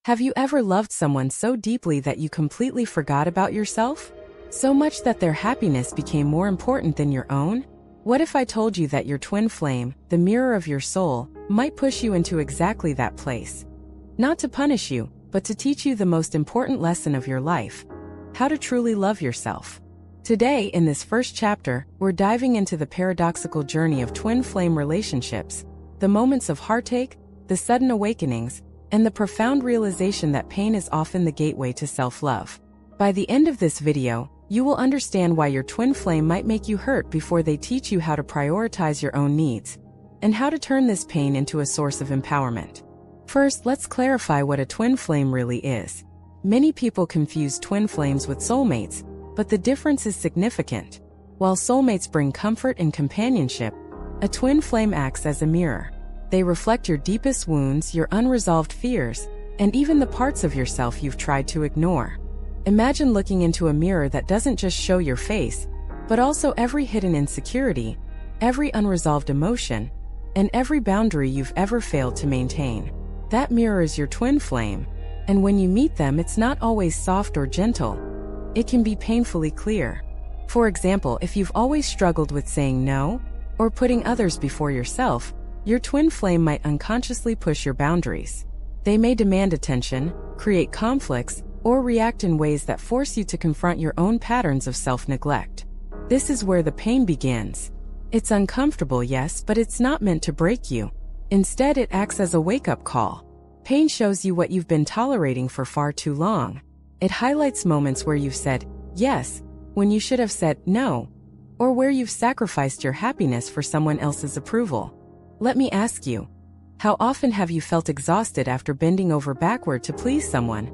Have you ever loved someone so deeply that you completely forgot about yourself? So much that their happiness became more important than your own? What if I told you that your twin flame, the mirror of your soul, might push you into exactly that place? Not to punish you, but to teach you the most important lesson of your life: how to truly love yourself. Today, in this first chapter, we're diving into the paradoxical journey of twin flame relationships, the moments of heartache, the sudden awakenings, and the profound realization that pain is often the gateway to self-love. By the end of this video, you will understand why your twin flame might make you hurt before they teach you how to prioritize your own needs, and how to turn this pain into a source of empowerment. First, let's clarify what a twin flame really is. Many people confuse twin flames with soulmates, but the difference is significant. While soulmates bring comfort and companionship, a twin flame acts as a mirror. They reflect your deepest wounds, your unresolved fears, and even the parts of yourself you've tried to ignore. Imagine looking into a mirror that doesn't just show your face, but also every hidden insecurity, every unresolved emotion, and every boundary you've ever failed to maintain. That mirror is your twin flame, and when you meet them, it's not always soft or gentle. It can be painfully clear. For example, if you've always struggled with saying no, or putting others before yourself, your twin flame might unconsciously push your boundaries. They may demand attention, create conflicts, or react in ways that force you to confront your own patterns of self-neglect. This is where the pain begins. It's uncomfortable, yes, but it's not meant to break you. Instead, it acts as a wake-up call. Pain shows you what you've been tolerating for far too long. It highlights moments where you've said yes when you should have said no, or where you've sacrificed your happiness for someone else's approval. Let me ask you, how often have you felt exhausted after bending over backward to please someone,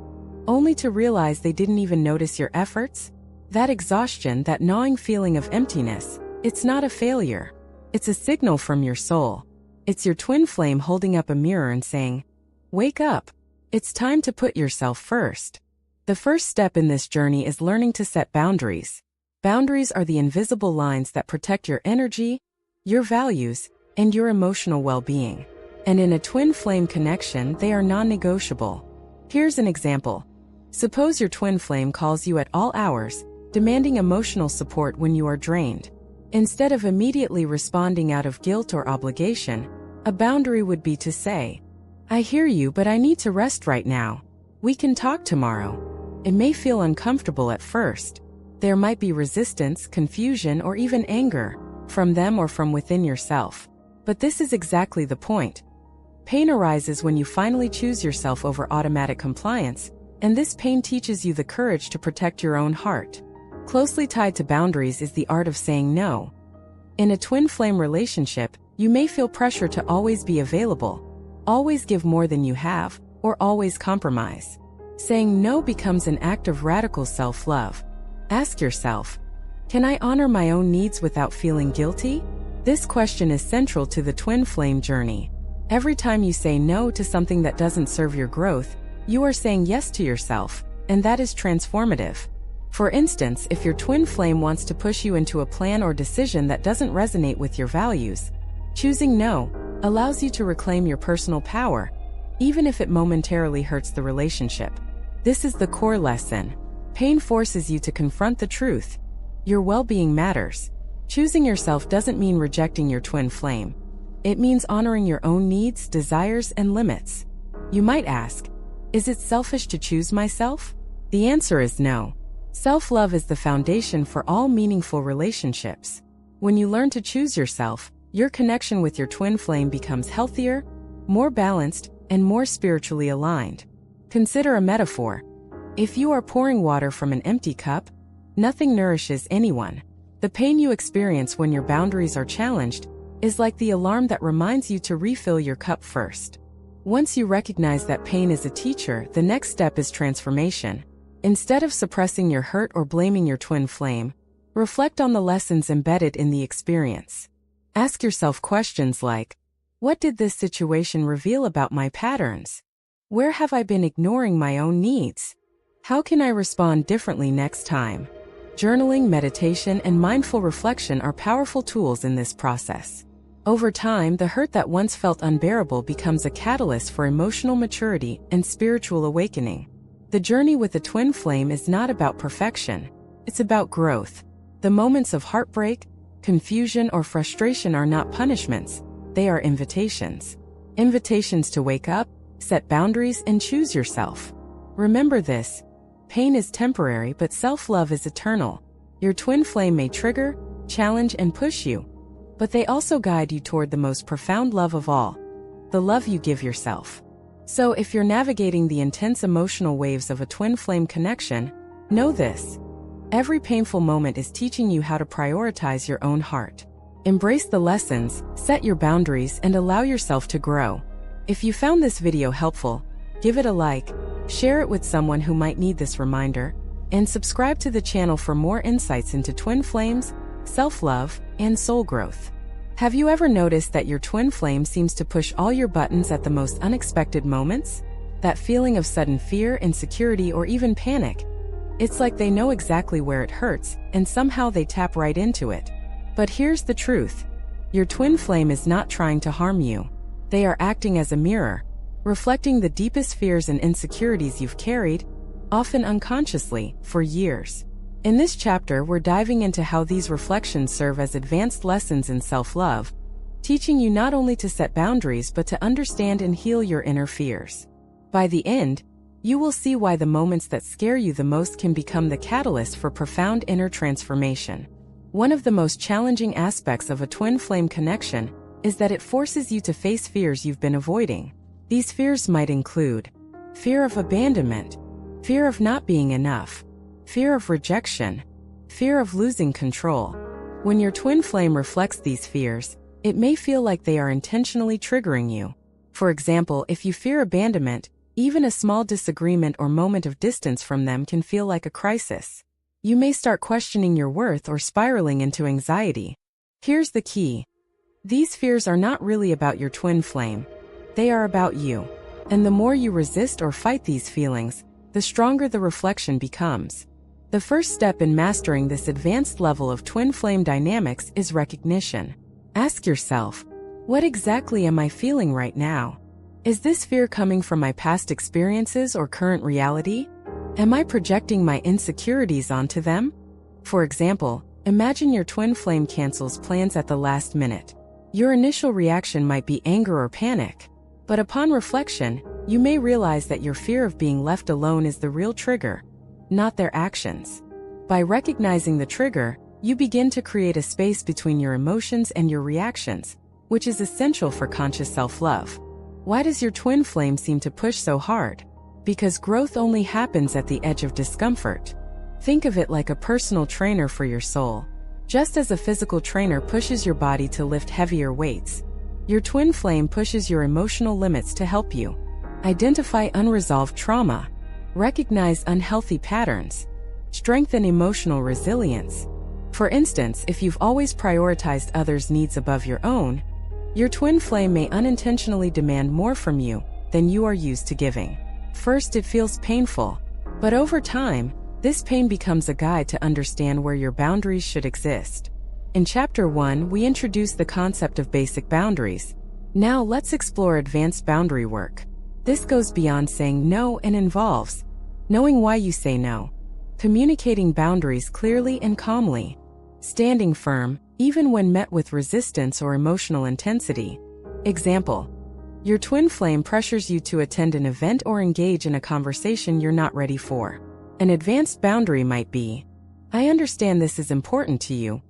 only to realize they didn't even notice your efforts? That exhaustion, that gnawing feeling of emptiness, it's not a failure. It's a signal from your soul. It's your twin flame holding up a mirror and saying, "Wake up. It's time to put yourself first." The first step in this journey is learning to set boundaries. Boundaries are the invisible lines that protect your energy, your values, and your emotional well-being. And in a twin flame connection, they are non-negotiable. Here's an example. Suppose your twin flame calls you at all hours, demanding emotional support when you are drained. Instead of immediately responding out of guilt or obligation, a boundary would be to say, "I hear you, but I need to rest right now. We can talk tomorrow." It may feel uncomfortable at first. There might be resistance, confusion, or even anger, from them or from within yourself. But this is exactly the point. Pain arises when you finally choose yourself over automatic compliance, and this pain teaches you the courage to protect your own heart. Closely tied to boundaries is the art of saying no. In a twin flame relationship, you may feel pressure to always be available, always give more than you have, or always compromise. Saying no becomes an act of radical self-love. Ask yourself, can I honor my own needs without feeling guilty? This question is central to the twin flame journey. Every time you say no to something that doesn't serve your growth, you are saying yes to yourself, and that is transformative. For instance, if your twin flame wants to push you into a plan or decision that doesn't resonate with your values, choosing no allows you to reclaim your personal power, even if it momentarily hurts the relationship. This is the core lesson. Pain forces you to confront the truth. Your well-being matters. Choosing yourself doesn't mean rejecting your twin flame. It means honoring your own needs, desires, and limits. You might ask, is it selfish to choose myself? The answer is no. Self-love is the foundation for all meaningful relationships. When you learn to choose yourself, your connection with your twin flame becomes healthier, more balanced, and more spiritually aligned. Consider a metaphor. If you are pouring water from an empty cup, nothing nourishes anyone. The pain you experience when your boundaries are challenged is like the alarm that reminds you to refill your cup first. Once you recognize that pain is a teacher, the next step is transformation. Instead of suppressing your hurt or blaming your twin flame, reflect on the lessons embedded in the experience. Ask yourself questions like, what did this situation reveal about my patterns? Where have I been ignoring my own needs? How can I respond differently next time? Journaling, meditation, and mindful reflection are powerful tools in this process. Over time, the hurt that once felt unbearable becomes a catalyst for emotional maturity and spiritual awakening. The journey with a twin flame is not about perfection. It's about growth. The moments of heartbreak, confusion, or frustration are not punishments. They are invitations. Invitations to wake up, set boundaries, and choose yourself. Remember this: pain is temporary, but self-love is eternal. Your twin flame may trigger, challenge, and push you, but they also guide you toward the most profound love of all, the love you give yourself. So if you're navigating the intense emotional waves of a twin flame connection, know this: every painful moment is teaching you how to prioritize your own heart. Embrace the lessons, set your boundaries, and allow yourself to grow. If you found this video helpful, give it a like, share it with someone who might need this reminder, and subscribe to the channel for more insights into twin flames, self-love, and soul growth. Have you ever noticed that your twin flame seems to push all your buttons at the most unexpected moments? That feeling of sudden fear, insecurity, or even panic? It's like they know exactly where it hurts, and somehow they tap right into it. But here's the truth: your twin flame is not trying to harm you. They are acting as a mirror, reflecting the deepest fears and insecurities you've carried, often unconsciously, for years. In this chapter, we're diving into how these reflections serve as advanced lessons in self-love, teaching you not only to set boundaries but to understand and heal your inner fears. By the end, you will see why the moments that scare you the most can become the catalyst for profound inner transformation. One of the most challenging aspects of a twin flame connection is that it forces you to face fears you've been avoiding. These fears might include fear of abandonment, fear of not being enough, fear of rejection, fear of losing control. When your twin flame reflects these fears, it may feel like they are intentionally triggering you. For example, if you fear abandonment, even a small disagreement or moment of distance from them can feel like a crisis. You may start questioning your worth or spiraling into anxiety. Here's the key: these fears are not really about your twin flame. They are about you. And the more you resist or fight these feelings, the stronger the reflection becomes. The first step in mastering this advanced level of twin flame dynamics is recognition. Ask yourself, what exactly am I feeling right now? Is this fear coming from my past experiences or current reality? Am I projecting my insecurities onto them? For example, imagine your twin flame cancels plans at the last minute. Your initial reaction might be anger or panic, but upon reflection, you may realize that your fear of being left alone is the real trigger, not their actions. By recognizing the trigger, you begin to create a space between your emotions and your reactions, which is essential for conscious self-love. Why does your twin flame seem to push so hard? Because growth only happens at the edge of discomfort. Think of it like a personal trainer for your soul. Just as a physical trainer pushes your body to lift heavier weights, your twin flame pushes your emotional limits to help you identify unresolved trauma, recognize unhealthy patterns, strengthen emotional resilience. For instance, if you've always prioritized others' needs above your own, your twin flame may unintentionally demand more from you than you are used to giving. First, it feels painful, but over time, this pain becomes a guide to understand where your boundaries should exist. In Chapter 1, we introduce the concept of basic boundaries. Now let's explore advanced boundary work. This goes beyond saying no and involves knowing why you say no, communicating boundaries clearly and calmly, standing firm, even when met with resistance or emotional intensity. Example: your twin flame pressures you to attend an event or engage in a conversation you're not ready for. An advanced boundary might be, I understand this is important to you,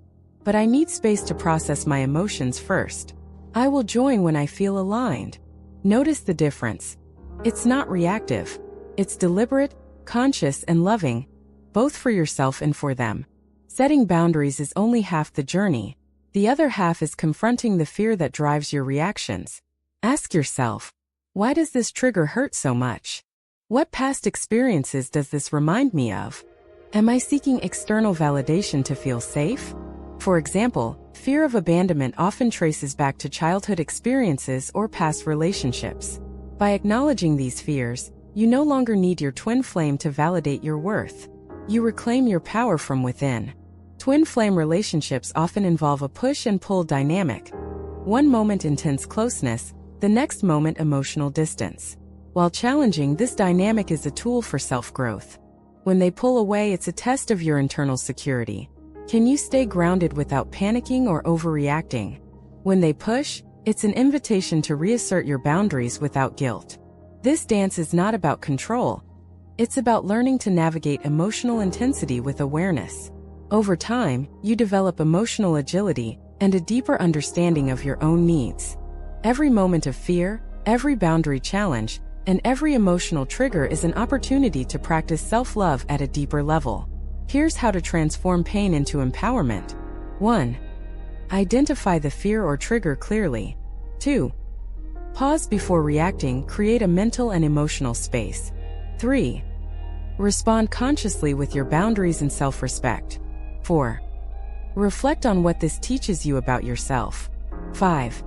but I need space to process my emotions first. I will join when I feel aligned. Notice the difference. It's not reactive. It's deliberate, conscious, and loving, both for yourself and for them. Setting boundaries is only half the journey. The other half is confronting the fear that drives your reactions. Ask yourself, why does this trigger hurt so much? What past experiences does this remind me of? Am I seeking external validation to feel safe? For example, fear of abandonment often traces back to childhood experiences or past relationships. By acknowledging these fears, you no longer need your twin flame to validate your worth. You reclaim your power from within. Twin flame relationships often involve a push and pull dynamic. One moment intense closeness, the next moment emotional distance. While challenging, this dynamic is a tool for self-growth. When they pull away, it's a test of your internal security. Can you stay grounded without panicking or overreacting? When they push, it's an invitation to reassert your boundaries without guilt. This dance is not about control. It's about learning to navigate emotional intensity with awareness. Over time, you develop emotional agility and a deeper understanding of your own needs. Every moment of fear, every boundary challenge, and every emotional trigger is an opportunity to practice self-love at a deeper level. Here's how to transform pain into empowerment. 1. Identify the fear or trigger clearly. 2. Pause before reacting, create a mental and emotional space. 3. Respond consciously with your boundaries and self-respect. 4. Reflect on what this teaches you about yourself. 5.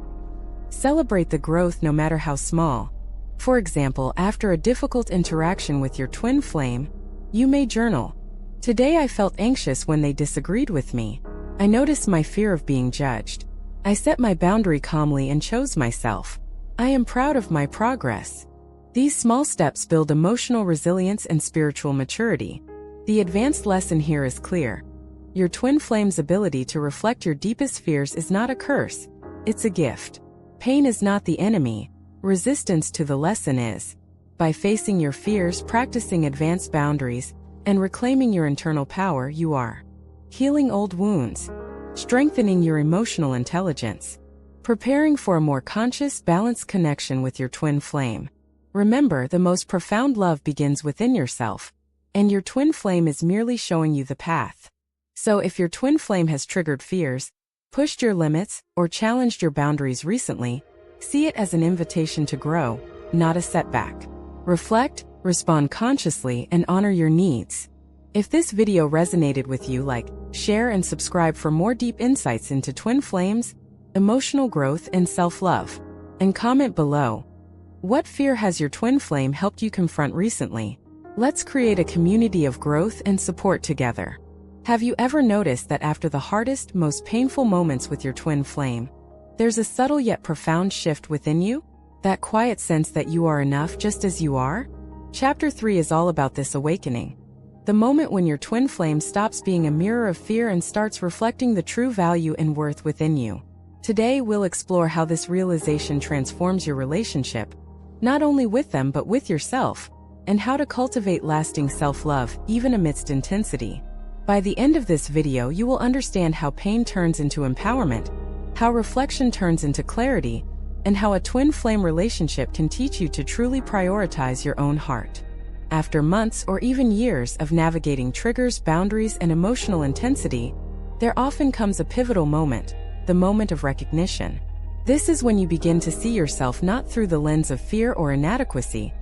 Celebrate the growth no matter how small. For example, after a difficult interaction with your twin flame, you may journal. Today I felt anxious when they disagreed with me. I noticed my fear of being judged. I set my boundary calmly and chose myself. I am proud of my progress. These small steps build emotional resilience and spiritual maturity. The advanced lesson here is clear. Your twin flame's ability to reflect your deepest fears is not a curse, it's a gift. Pain is not the enemy, resistance to the lesson is. By facing your fears, practicing advanced boundaries, and reclaiming your internal power, you are healing old wounds, strengthening your emotional intelligence, preparing for a more conscious, balanced connection with your twin flame. Remember, the most profound love begins within yourself, and your twin flame is merely showing you the path. So if your twin flame has triggered fears, pushed your limits, or challenged your boundaries recently, see it as an invitation to grow, not a setback. Reflect, respond consciously, and honor your needs. If this video resonated with you, like, share, and subscribe for more deep insights into twin flames, emotional growth, and self-love. And comment below. What fear has your twin flame helped you confront recently? Let's create a community of growth and support together. Have you ever noticed that after the hardest, most painful moments with your twin flame, there's a subtle yet profound shift within you? That quiet sense that you are enough just as you are? Chapter 3 is all about this awakening. The moment when your twin flame stops being a mirror of fear and starts reflecting the true value and worth within you. Today we'll explore how this realization transforms your relationship, not only with them but with yourself, and how to cultivate lasting self-love even amidst intensity. By the end of this video, you will understand how pain turns into empowerment, how reflection turns into clarity, and how a twin flame relationship can teach you to truly prioritize your own heart. After months or even years of navigating triggers, boundaries, and emotional intensity, there often comes a pivotal moment, the moment of recognition. This is when you begin to see yourself not through the lens of fear or inadequacy,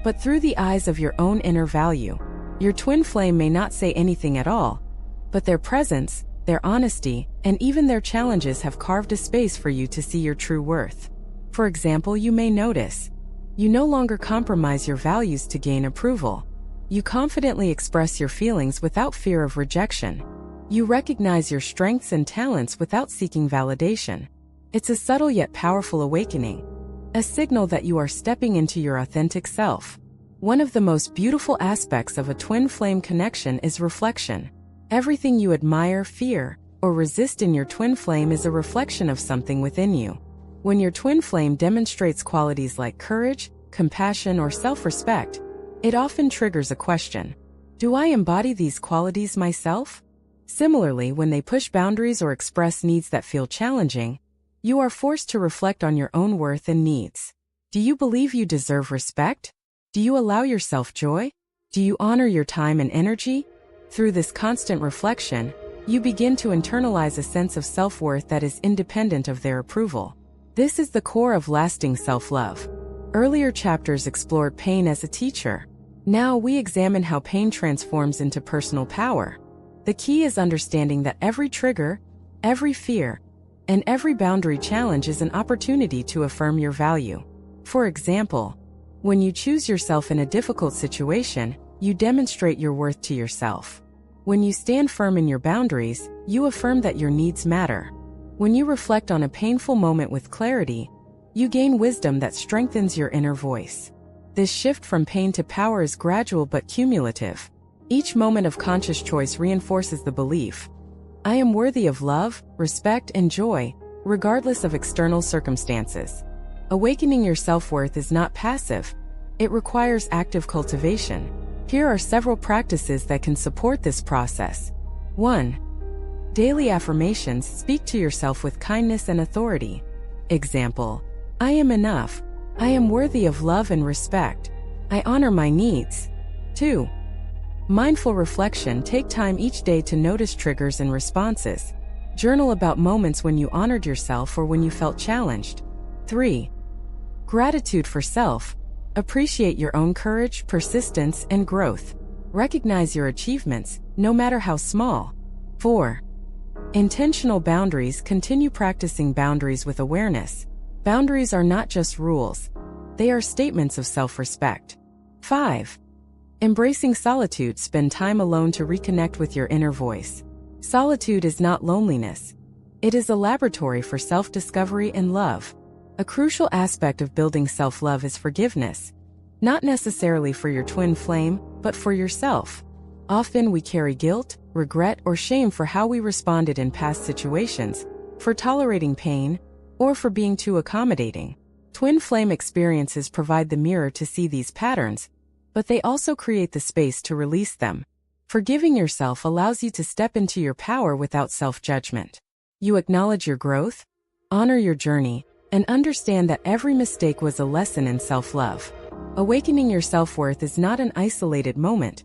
but through the eyes of your own inner value. Your twin flame may not say anything at all, but their presence, their honesty, and even their challenges have carved a space for you to see your true worth. For example, you may notice, you no longer compromise your values to gain approval. You confidently express your feelings without fear of rejection. You recognize your strengths and talents without seeking validation. It's a subtle yet powerful awakening, a signal that you are stepping into your authentic self. One of the most beautiful aspects of a twin flame connection is reflection. Everything you admire, fear, or resist in your twin flame is a reflection of something within you. When your twin flame demonstrates qualities like courage, compassion, or self-respect, it often triggers a question. Do I embody these qualities myself? Similarly, when they push boundaries or express needs that feel challenging, you are forced to reflect on your own worth and needs. Do you believe you deserve respect? Do you allow yourself joy? Do you honor your time and energy? Through this constant reflection, you begin to internalize a sense of self-worth that is independent of their approval. This is the core of lasting self-love. Earlier chapters explored pain as a teacher. Now we examine how pain transforms into personal power. The key is understanding that every trigger, every fear, and every boundary challenge is an opportunity to affirm your value. For example, when you choose yourself in a difficult situation, you demonstrate your worth to yourself. When you stand firm in your boundaries, you affirm that your needs matter. When you reflect on a painful moment with clarity, you gain wisdom that strengthens your inner voice. This shift from pain to power is gradual but cumulative. Each moment of conscious choice reinforces the belief, I am worthy of love, respect, and joy, regardless of external circumstances. Awakening your self-worth is not passive. It requires active cultivation. Here are several practices that can support this process. 1. Daily affirmations. Speak to yourself with kindness and authority. Example: I am enough. I am worthy of love and respect. I honor my needs. 2. Mindful reflection. Take time each day to notice triggers and responses. Journal about moments when you honored yourself or when you felt challenged. 3. Gratitude for self. Appreciate your own courage, persistence, and growth. Recognize your achievements, no matter how small. 4. Intentional boundaries. Continue practicing boundaries with awareness. Boundaries are not just rules. They are statements of self-respect. 5. Embracing solitude. Spend time alone to reconnect with your inner voice. Solitude is not loneliness. It is a laboratory for self-discovery and love. A crucial aspect of building self-love is forgiveness. Not necessarily for your twin flame, but for yourself. Often we carry guilt, regret, or shame for how we responded in past situations, for tolerating pain, or for being too accommodating. Twin flame experiences provide the mirror to see these patterns, but they also create the space to release them. Forgiving yourself allows you to step into your power without self-judgment. You acknowledge your growth, honor your journey, and understand that every mistake was a lesson in self-love. Awakening your self-worth is not an isolated moment.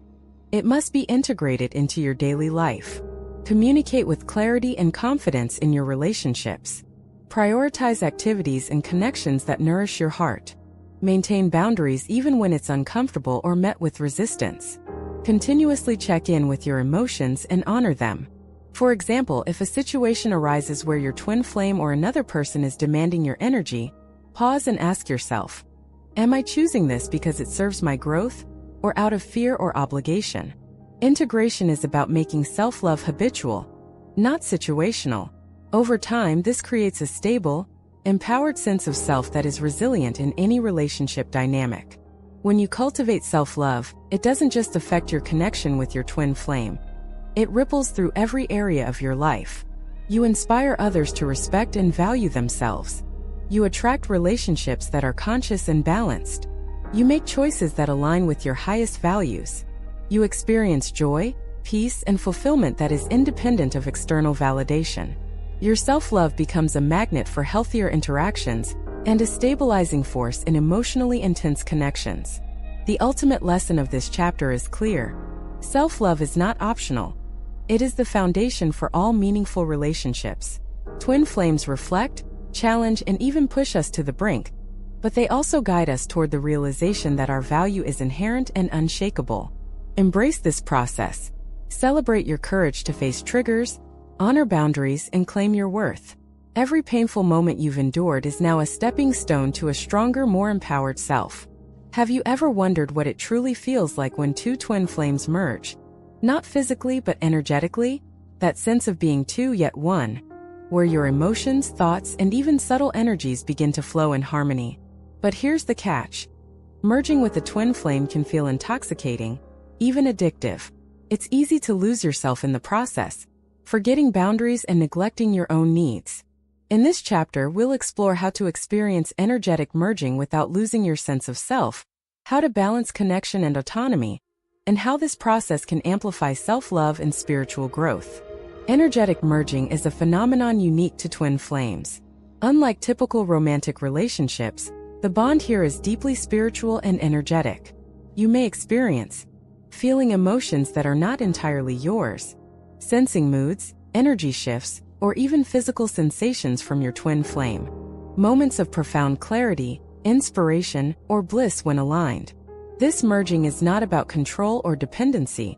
It must be integrated into your daily life. Communicate with clarity and confidence in your relationships. Prioritize activities and connections that nourish your heart. Maintain boundaries even when it's uncomfortable or met with resistance. Continuously check in with your emotions and honor them. For example, if a situation arises where your twin flame or another person is demanding your energy, pause and ask yourself, am I choosing this because it serves my growth, or out of fear or obligation? Integration is about making self-love habitual, not situational. Over time, this creates a stable, empowered sense of self that is resilient in any relationship dynamic. When you cultivate self-love, it doesn't just affect your connection with your twin flame. It ripples through every area of your life. You inspire others to respect and value themselves. You attract relationships that are conscious and balanced. You make choices that align with your highest values. You experience joy, peace, and fulfillment that is independent of external validation. Your self-love becomes a magnet for healthier interactions and a stabilizing force in emotionally intense connections. The ultimate lesson of this chapter is clear. Self-love is not optional. It is the foundation for all meaningful relationships. Twin flames reflect, challenge, and even push us to the brink, but they also guide us toward the realization that our value is inherent and unshakable. Embrace this process. Celebrate your courage to face triggers, honor boundaries, and claim your worth. Every painful moment you've endured is now a stepping stone to a stronger, more empowered self. Have you ever wondered what it truly feels like when two twin flames merge? Not physically, but energetically? That sense of being two yet one, where your emotions, thoughts, and even subtle energies begin to flow in harmony. But here's the catch. Merging with a twin flame can feel intoxicating, even addictive. It's easy to lose yourself in the process, forgetting boundaries and neglecting your own needs. In this chapter, we'll explore how to experience energetic merging without losing your sense of self, how to balance connection and autonomy, and how this process can amplify self-love and spiritual growth. Energetic merging is a phenomenon unique to twin flames. Unlike typical romantic relationships, the bond here is deeply spiritual and energetic. You may experience feeling emotions that are not entirely yours, sensing moods, energy shifts, or even physical sensations from your twin flame. Moments of profound clarity, inspiration, or bliss when aligned. This merging is not about control or dependency.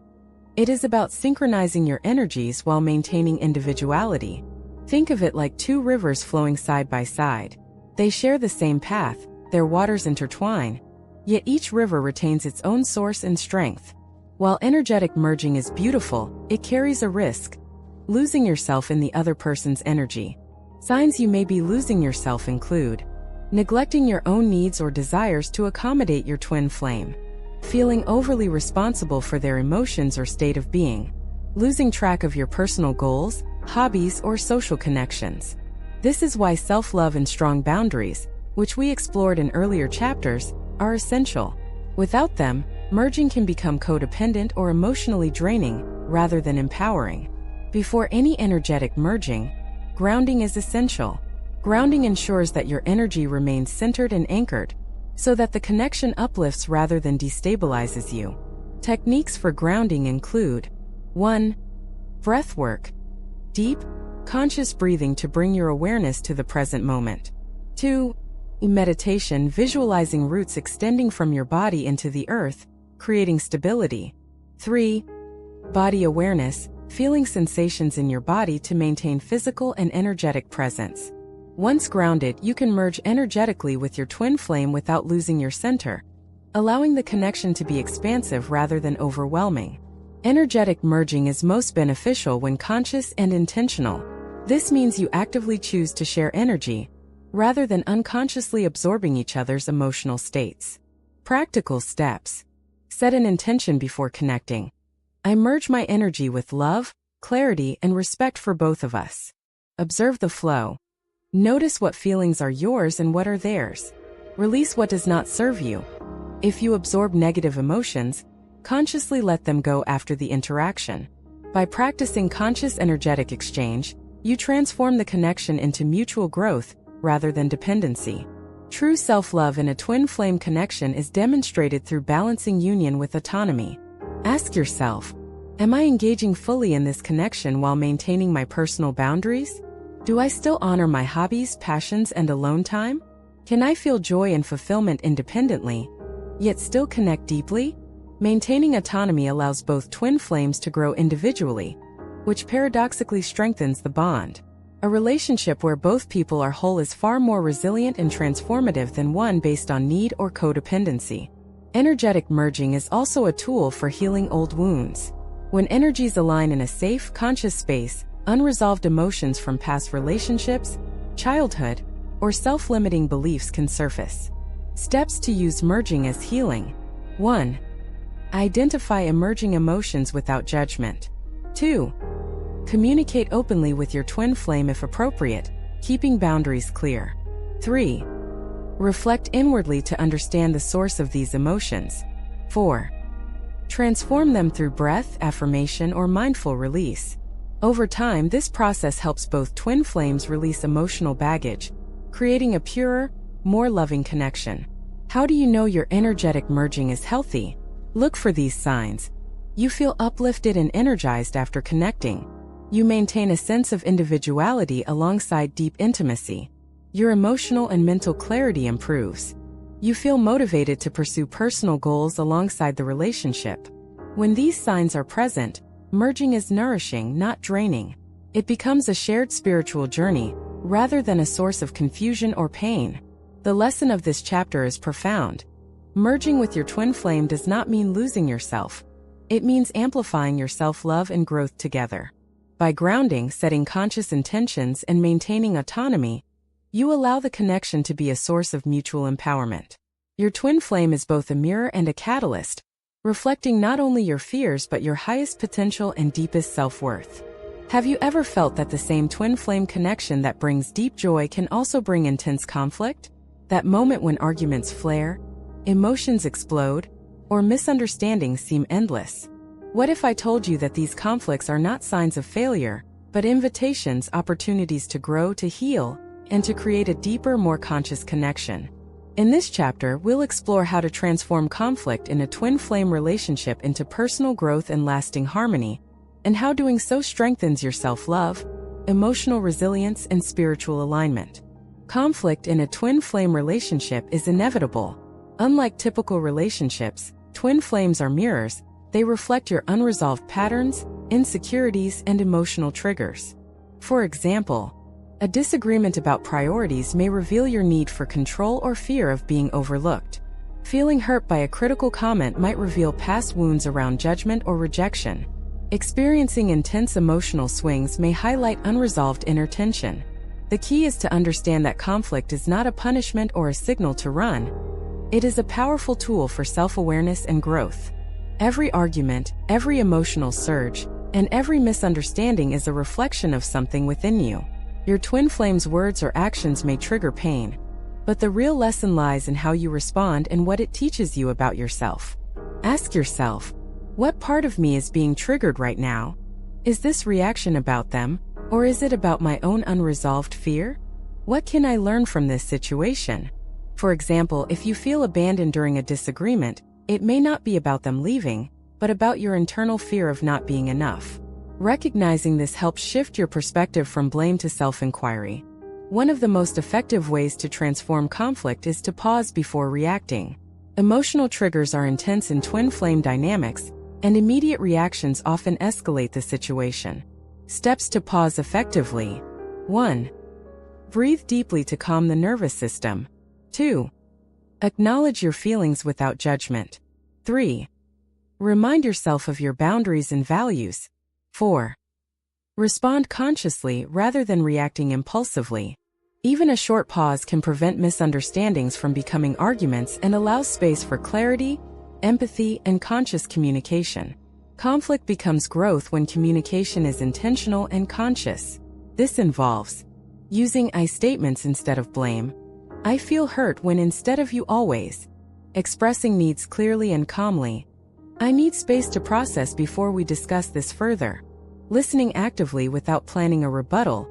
It is about synchronizing your energies while maintaining individuality. Think of it like two rivers flowing side by side. They share the same path, their waters intertwine, yet each river retains its own source and strength. While energetic merging is beautiful, it carries a risk: losing yourself in the other person's energy. Signs you may be losing yourself include neglecting your own needs or desires to accommodate your twin flame, feeling overly responsible for their emotions or state of being, losing track of your personal goals, hobbies, or social connections. This is why self-love and strong boundaries, which we explored in earlier chapters, are essential. Without them, merging can become codependent or emotionally draining, rather than empowering. Before any energetic merging, grounding is essential. Grounding ensures that your energy remains centered and anchored, so that the connection uplifts rather than destabilizes you. Techniques for grounding include 1. Breath work. Deep, conscious breathing to bring your awareness to the present moment. 2. Meditation, visualizing roots extending from your body into the earth, creating stability. 3. Body awareness, feeling sensations in your body to maintain physical and energetic presence. Once grounded, you can merge energetically with your twin flame without losing your center, allowing the connection to be expansive rather than overwhelming. Energetic merging is most beneficial when conscious and intentional. This means you actively choose to share energy, rather than unconsciously absorbing each other's emotional states. Practical steps. Set an intention before connecting. I merge my energy with love, clarity, and respect for both of us. Observe the flow. Notice what feelings are yours and what are theirs. Release what does not serve you. If you absorb negative emotions, consciously let them go after the interaction. By practicing conscious energetic exchange, you transform the connection into mutual growth rather than dependency. True self-love in a twin flame connection is demonstrated through balancing union with autonomy. Ask yourself, am I engaging fully in this connection while maintaining my personal boundaries? Do I still honor my hobbies, passions, and alone time? Can I feel joy and fulfillment independently, yet still connect deeply? Maintaining autonomy allows both twin flames to grow individually, which paradoxically strengthens the bond. A relationship where both people are whole is far more resilient and transformative than one based on need or codependency. Energetic merging is also a tool for healing old wounds. When energies align in a safe, conscious space, unresolved emotions from past relationships, childhood, or self-limiting beliefs can surface. Steps to use merging as healing. 1. Identify emerging emotions without judgment. 2. Communicate openly with your twin flame if appropriate, keeping boundaries clear. 3. Reflect inwardly to understand the source of these emotions. 4. Transform them through breath, affirmation, or mindful release. Over time, this process helps both twin flames release emotional baggage, creating a purer, more loving connection. How do you know your energetic merging is healthy? Look for these signs. You feel uplifted and energized after connecting. You maintain a sense of individuality alongside deep intimacy. Your emotional and mental clarity improves. You feel motivated to pursue personal goals alongside the relationship. When these signs are present, merging is nourishing, not draining. It becomes a shared spiritual journey, rather than a source of confusion or pain. The lesson of this chapter is profound. Merging with your twin flame does not mean losing yourself. It means amplifying your self-love and growth together. By grounding, setting conscious intentions, and maintaining autonomy, you allow the connection to be a source of mutual empowerment. Your twin flame is both a mirror and a catalyst, reflecting not only your fears but your highest potential and deepest self-worth. Have you ever felt that the same twin flame connection that brings deep joy can also bring intense conflict? That moment when arguments flare, emotions explode, or misunderstandings seem endless. What if I told you that these conflicts are not signs of failure, but invitations, opportunities to grow, to heal, and to create a deeper, more conscious connection? In this chapter, we'll explore how to transform conflict in a twin flame relationship into personal growth and lasting harmony, and how doing so strengthens your self-love, emotional resilience, and spiritual alignment. Conflict in a twin flame relationship is inevitable. Unlike typical relationships, twin flames are mirrors. They reflect your unresolved patterns, insecurities, and emotional triggers. For example, a disagreement about priorities may reveal your need for control or fear of being overlooked. Feeling hurt by a critical comment might reveal past wounds around judgment or rejection. Experiencing intense emotional swings may highlight unresolved inner tension. The key is to understand that conflict is not a punishment or a signal to run. It is a powerful tool for self-awareness and growth. Every argument, every emotional surge, and every misunderstanding is a reflection of something within you. Your twin flame's words or actions may trigger pain, but the real lesson lies in how you respond and what it teaches you about yourself. Ask yourself, what part of me is being triggered right now? Is this reaction about them, or is it about my own unresolved fear? What can I learn from this situation? For example, if you feel abandoned during a disagreement, it may not be about them leaving, but about your internal fear of not being enough. Recognizing this helps shift your perspective from blame to self-inquiry. One of the most effective ways to transform conflict is to pause before reacting. Emotional triggers are intense in twin flame dynamics, and immediate reactions often escalate the situation. Steps to pause effectively. 1. Breathe deeply to calm the nervous system. 2. Acknowledge your feelings without judgment. 3. Remind yourself of your boundaries and values. 4. Respond consciously rather than reacting impulsively. Even a short pause can prevent misunderstandings from becoming arguments and allows space for clarity, empathy, and conscious communication. Conflict becomes growth when communication is intentional and conscious. This involves using I statements instead of blame. I feel hurt when instead of you always. Expressing needs clearly and calmly. I need space to process before we discuss this further. Listening actively without planning a rebuttal.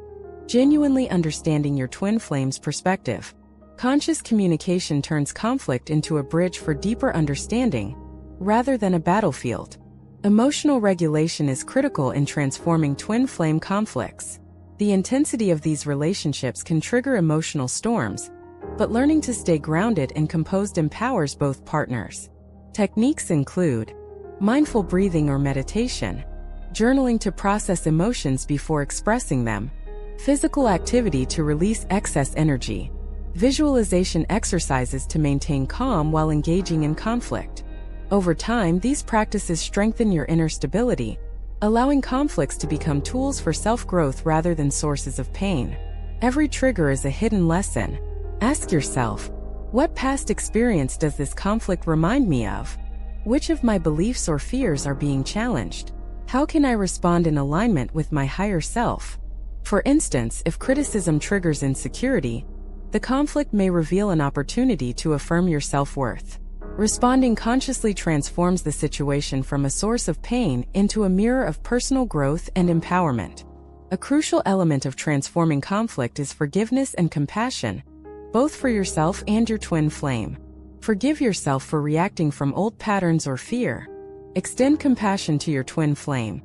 Genuinely understanding your twin flame's perspective. Conscious communication turns conflict into a bridge for deeper understanding, rather than a battlefield. Emotional regulation is critical in transforming twin flame conflicts. The intensity of these relationships can trigger emotional storms, but learning to stay grounded and composed empowers both partners. Techniques include mindful breathing or meditation, journaling to process emotions before expressing them, physical activity to release excess energy, visualization exercises to maintain calm while engaging in conflict. Over time, these practices strengthen your inner stability, allowing conflicts to become tools for self-growth rather than sources of pain. Every trigger is a hidden lesson. Ask yourself, what past experience does this conflict remind me of? Which of my beliefs or fears are being challenged? How can I respond in alignment with my higher self? For instance, if criticism triggers insecurity, the conflict may reveal an opportunity to affirm your self-worth. Responding consciously transforms the situation from a source of pain into a mirror of personal growth and empowerment. A crucial element of transforming conflict is forgiveness and compassion, both for yourself and your twin flame. Forgive yourself for reacting from old patterns or fear. Extend compassion to your twin flame.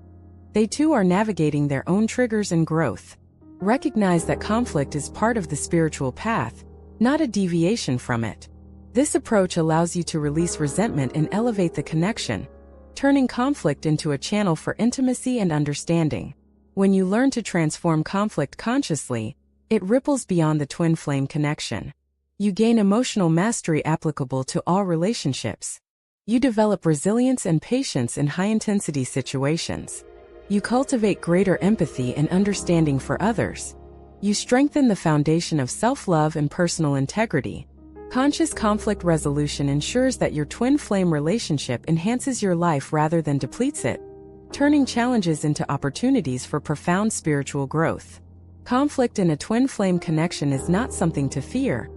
They too are navigating their own triggers and growth. Recognize that conflict is part of the spiritual path, not a deviation from it. This approach allows you to release resentment and elevate the connection, turning conflict into a channel for intimacy and understanding. When you learn to transform conflict consciously, it ripples beyond the twin flame connection. You gain emotional mastery applicable to all relationships. You develop resilience and patience in high-intensity situations. You cultivate greater empathy and understanding for others. You strengthen the foundation of self-love and personal integrity. Conscious conflict resolution ensures that your twin flame relationship enhances your life rather than depletes it, turning challenges into opportunities for profound spiritual growth. Conflict in a twin flame connection is not something to fear,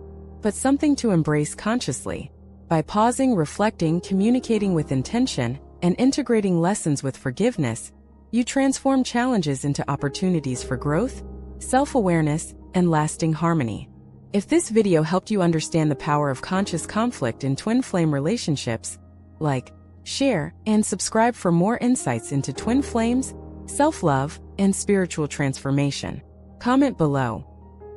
but something to embrace consciously. By pausing, reflecting, communicating with intention, and integrating lessons with forgiveness, you transform challenges into opportunities for growth, self-awareness, and lasting harmony. If this video helped you understand the power of conscious conflict in twin flame relationships, like, share, and subscribe for more insights into twin flames, self-love, and spiritual transformation. Comment below.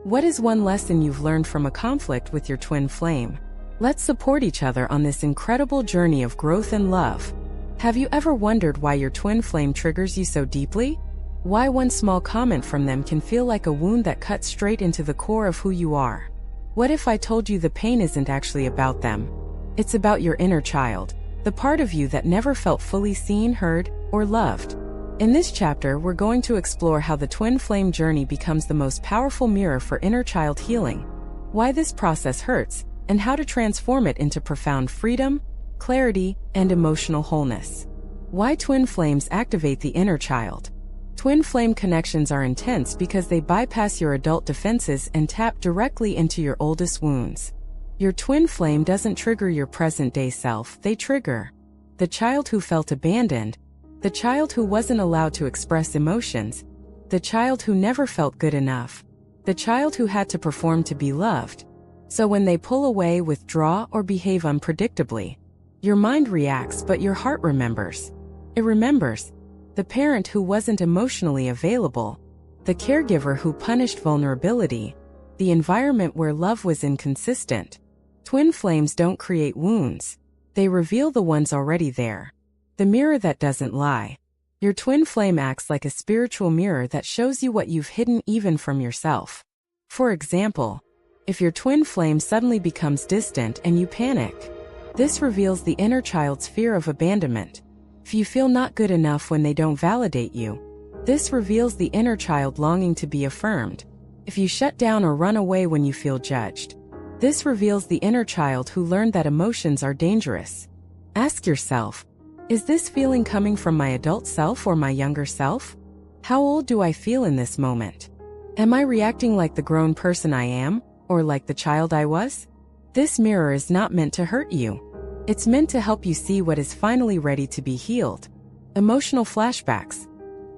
What is one lesson you've learned from a conflict with your twin flame? Let's support each other on this incredible journey of growth and love. Have you ever wondered why your twin flame triggers you so deeply? Why one small comment from them can feel like a wound that cuts straight into the core of who you are? What if I told you the pain isn't actually about them? It's about your inner child, the part of you that never felt fully seen, heard, or loved. In this chapter, we're going to explore how the twin flame journey becomes the most powerful mirror for inner child healing, why this process hurts, and how to transform it into profound freedom, clarity, and emotional wholeness. Why twin flames activate the inner child. Twin flame connections are intense because they bypass your adult defenses and tap directly into your oldest wounds. Your twin flame doesn't trigger your present-day self, they trigger the child who felt abandoned, the child who wasn't allowed to express emotions, the child who never felt good enough, the child who had to perform to be loved. So when they pull away, withdraw, or behave unpredictably, your mind reacts but your heart remembers. It remembers the parent who wasn't emotionally available, the caregiver who punished vulnerability, the environment where love was inconsistent. Twin flames don't create wounds. They reveal the ones already there. The mirror that doesn't lie. Your twin flame acts like a spiritual mirror that shows you what you've hidden even from yourself. For example, if your twin flame suddenly becomes distant and you panic, this reveals the inner child's fear of abandonment. If you feel not good enough when they don't validate you, this reveals the inner child longing to be affirmed. If you shut down or run away when you feel judged, this reveals the inner child who learned that emotions are dangerous. Ask yourself, is this feeling coming from my adult self or my younger self? How old do I feel in this moment? Am I reacting like the grown person I am, or like the child I was? This mirror is not meant to hurt you. It's meant to help you see what is finally ready to be healed. Emotional flashbacks.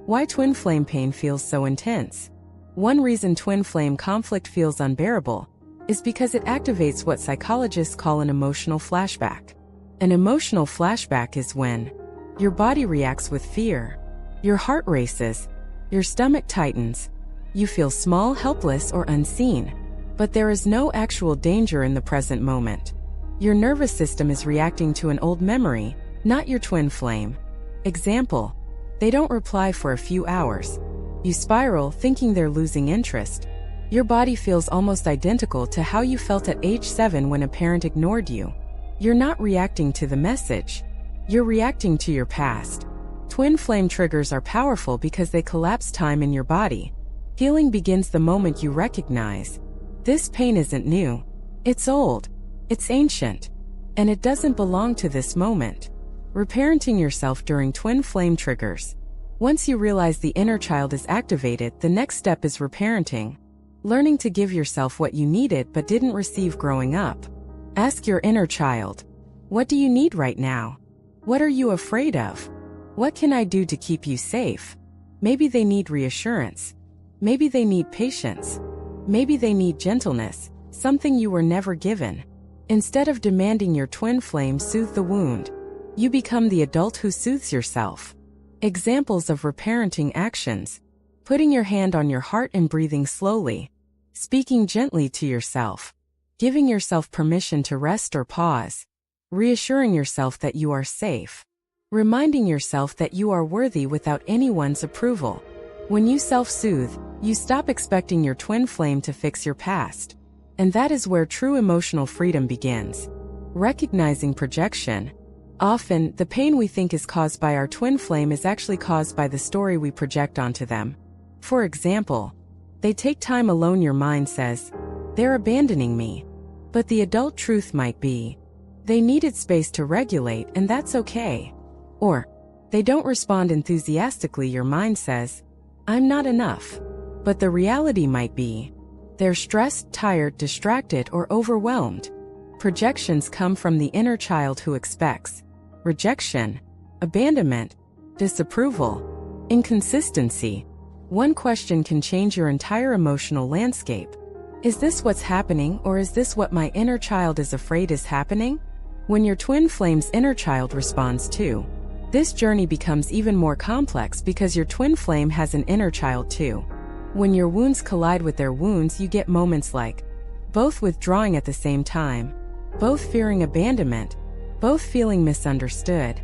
Why twin flame pain feels so intense. One reason twin flame conflict feels unbearable is because it activates what psychologists call an emotional flashback. An emotional flashback is when your body reacts with fear, your heart races, your stomach tightens, you feel small, helpless, or unseen, but there is no actual danger in the present moment. Your nervous system is reacting to an old memory, not your twin flame. Example, they don't reply for a few hours. You spiral, thinking they're losing interest. Your body feels almost identical to how you felt at age 7 when a parent ignored you. You're not reacting to the message. You're reacting to your past. Twin flame triggers are powerful because they collapse time in your body. Healing begins the moment you recognize, this pain isn't new. It's old. It's ancient, and it doesn't belong to this moment. Reparenting yourself during twin flame triggers. Once you realize the inner child is activated, the next step is reparenting. Learning to give yourself what you needed but didn't receive growing up. Ask your inner child, what do you need right now? What are you afraid of? What can I do to keep you safe? Maybe they need reassurance. Maybe they need patience. Maybe they need gentleness, something you were never given. Instead of demanding your twin flame soothe the wound, you become the adult who soothes yourself. Examples of reparenting actions. Putting your hand on your heart and breathing slowly. Speaking gently to yourself. Giving yourself permission to rest or pause. Reassuring yourself that you are safe. Reminding yourself that you are worthy without anyone's approval. When you self-soothe, you stop expecting your twin flame to fix your past. And that is where true emotional freedom begins. Recognizing projection. Often, the pain we think is caused by our twin flame is actually caused by the story we project onto them. For example, they take time alone, your mind says, they're abandoning me. But the adult truth might be, they needed space to regulate and that's okay. Or, they don't respond enthusiastically, your mind says, I'm not enough. But the reality might be, they're stressed, tired, distracted, or overwhelmed. Projections come from the inner child who expects rejection, abandonment, disapproval, inconsistency. One question can change your entire emotional landscape. Is this what's happening, or is this what my inner child is afraid is happening? When your twin flame's inner child responds too, this journey becomes even more complex because your twin flame has an inner child too. When your wounds collide with their wounds, you get moments like both withdrawing at the same time, both fearing abandonment, both feeling misunderstood,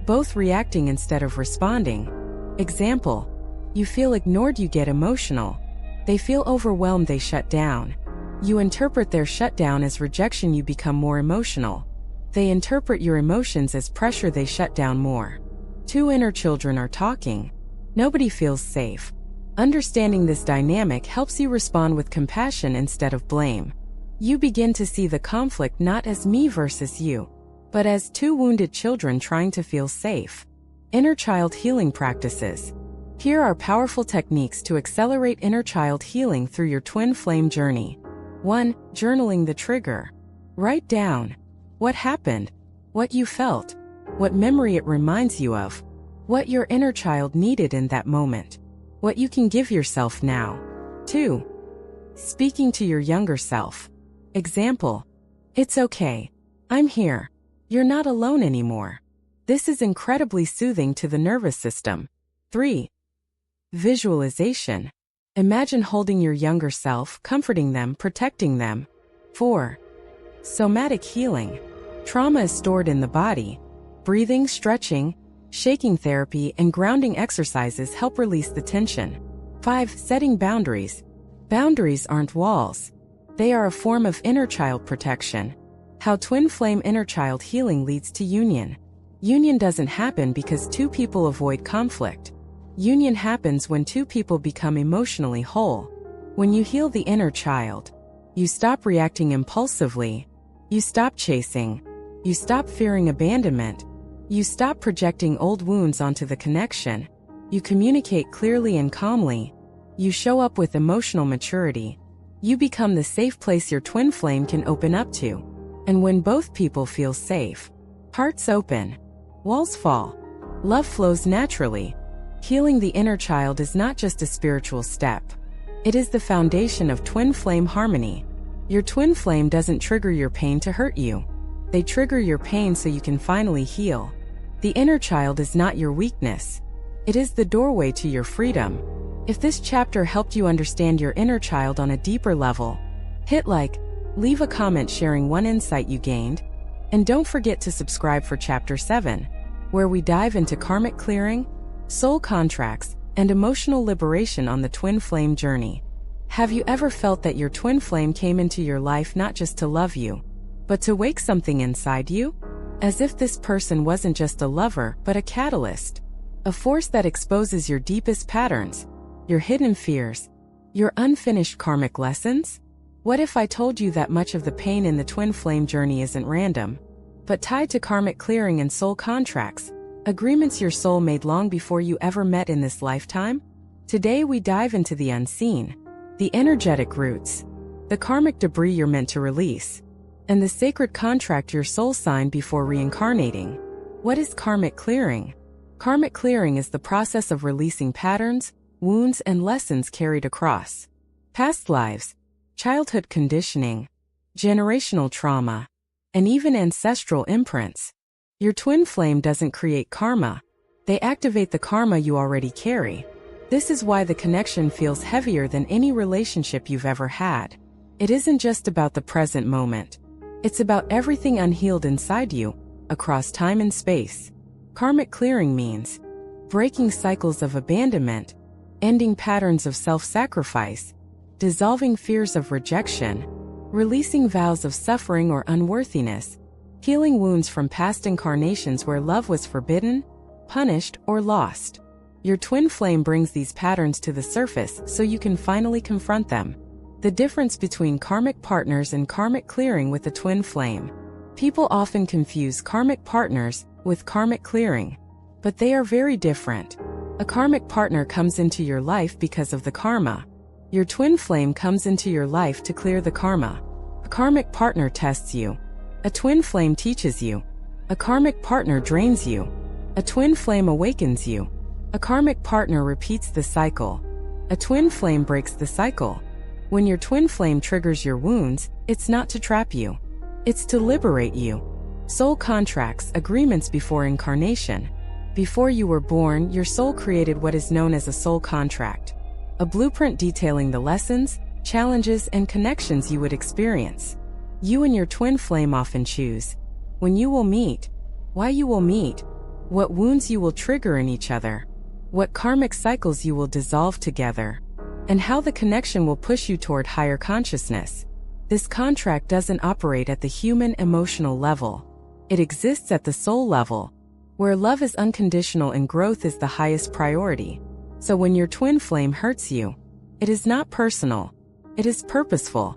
both reacting instead of responding. Example, you feel ignored, you get emotional. They feel overwhelmed, they shut down. You interpret their shutdown as rejection, you become more emotional. They interpret your emotions as pressure, they shut down more. Two inner children are talking. Nobody feels safe. Understanding this dynamic helps you respond with compassion instead of blame. You begin to see the conflict not as me versus you, but as two wounded children trying to feel safe. Inner child healing practices. Here are powerful techniques to accelerate inner child healing through your twin flame journey. 1. Journaling the trigger. Write down what happened, what you felt, what memory it reminds you of, what your inner child needed in that moment, what you can give yourself now. 2. Speaking to your younger self. Example: it's okay. I'm here. You're not alone anymore. This is incredibly soothing to the nervous system. 3. Visualization. Imagine holding your younger self, comforting them, protecting them. 4. Somatic healing. Trauma is stored in the body. Breathing, stretching, shaking therapy, and grounding exercises help release the tension. 5. Setting boundaries. Boundaries aren't walls. They are a form of inner child protection. How twin flame inner child healing leads to union. Union doesn't happen because two people avoid conflict. Union happens when two people become emotionally whole. When you heal the inner child, you stop reacting impulsively. You stop chasing. You stop fearing abandonment. You stop projecting old wounds onto the connection. You communicate clearly and calmly. You show up with emotional maturity. You become the safe place your twin flame can open up to. And when both people feel safe, hearts open, walls fall, love flows naturally. Healing the inner child is not just a spiritual step. It is the foundation of twin flame harmony. Your twin flame doesn't trigger your pain to hurt you. They trigger your pain so you can finally heal. The inner child is not your weakness. It is the doorway to your freedom. If this chapter helped you understand your inner child on a deeper level, hit like, leave a comment sharing one insight you gained, and don't forget to subscribe for Chapter 7, where we dive into karmic clearing, soul contracts, and emotional liberation on the twin flame journey. Have you ever felt that your twin flame came into your life not just to love you, but to wake something inside you? As if this person wasn't just a lover, but a catalyst. A force that exposes your deepest patterns, your hidden fears, your unfinished karmic lessons? What if I told you that much of the pain in the twin flame journey isn't random, but tied to karmic clearing and soul contracts, agreements your soul made long before you ever met in this lifetime? Today we dive into the unseen, the energetic roots, the karmic debris you're meant to release, and the sacred contract your soul signed before reincarnating. What is karmic clearing? Karmic clearing is the process of releasing patterns, wounds, and lessons carried across past lives, childhood conditioning, generational trauma, and even ancestral imprints. Your twin flame doesn't create karma. They activate the karma you already carry. This is why the connection feels heavier than any relationship you've ever had. It isn't just about the present moment. It's about everything unhealed inside you, across time and space. Karmic clearing means breaking cycles of abandonment, ending patterns of self-sacrifice, dissolving fears of rejection, releasing vows of suffering or unworthiness, healing wounds from past incarnations where love was forbidden, punished, or lost. Your twin flame brings these patterns to the surface so you can finally confront them. The difference between karmic partners and karmic clearing with the twin flame. People often confuse karmic partners with karmic clearing, but they are very different. A karmic partner comes into your life because of the karma. Your twin flame comes into your life to clear the karma. A karmic partner tests you. A twin flame teaches you. A karmic partner drains you. A twin flame awakens you. A karmic partner repeats the cycle. A twin flame breaks the cycle. When your twin flame triggers your wounds, it's not to trap you. It's to liberate you. Soul contracts, agreements before incarnation. Before you were born, your soul created what is known as a soul contract. A blueprint detailing the lessons, challenges, and connections you would experience. You and your twin flame often choose when you will meet, why you will meet, what wounds you will trigger in each other, what karmic cycles you will dissolve together, and how the connection will push you toward higher consciousness. This contract doesn't operate at the human emotional level. It exists at the soul level, where love is unconditional and growth is the highest priority. So when your twin flame hurts you, it is not personal. It is purposeful.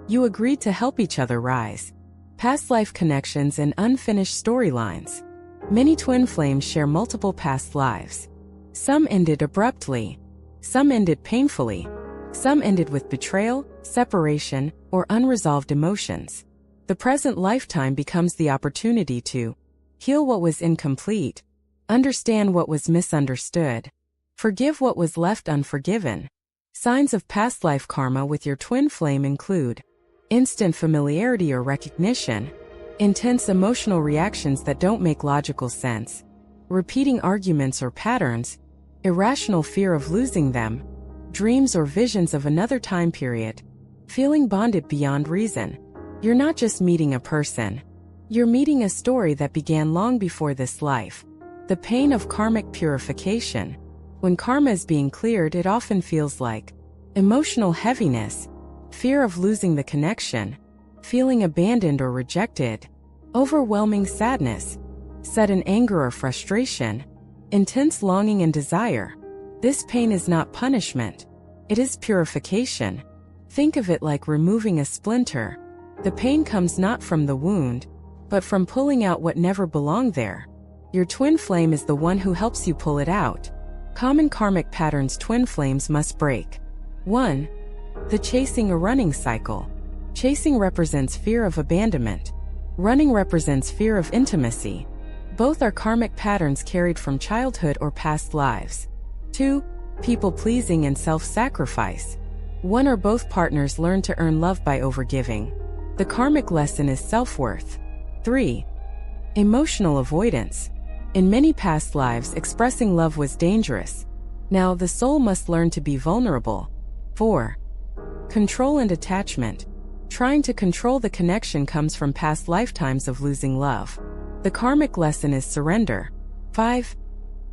You agreed to help each other rise. Past life connections and unfinished storylines. Many twin flames share multiple past lives. Some ended abruptly. Some ended painfully. Some ended with betrayal, separation, or unresolved emotions. The present lifetime becomes the opportunity to heal what was incomplete, understand what was misunderstood, forgive what was left unforgiven. Signs of past life karma with your twin flame include instant familiarity or recognition, intense emotional reactions that don't make logical sense, repeating arguments or patterns, irrational fear of losing them, dreams or visions of another time period, feeling bonded beyond reason. You're not just meeting a person. You're meeting a story that began long before this life. The pain of karmic purification. When karma is being cleared, it often feels like emotional heaviness, fear of losing the connection, feeling abandoned or rejected, overwhelming sadness, sudden anger or frustration, intense longing and desire. This pain is not punishment. It is purification. Think of it like removing a splinter. The pain comes not from the wound, but from pulling out what never belonged there. Your twin flame is the one who helps you pull it out. Common karmic patterns twin flames must break. 1. The chasing or running cycle. Chasing represents fear of abandonment. Running represents fear of intimacy. Both are karmic patterns carried from childhood or past lives. 2. People-pleasing and self-sacrifice. One or both partners learn to earn love by overgiving. The karmic lesson is self-worth. 3. Emotional avoidance. In many past lives, expressing love was dangerous. Now the soul must learn to be vulnerable. 4. Control and attachment. Trying to control the connection comes from past lifetimes of losing love. The karmic lesson is surrender. 5.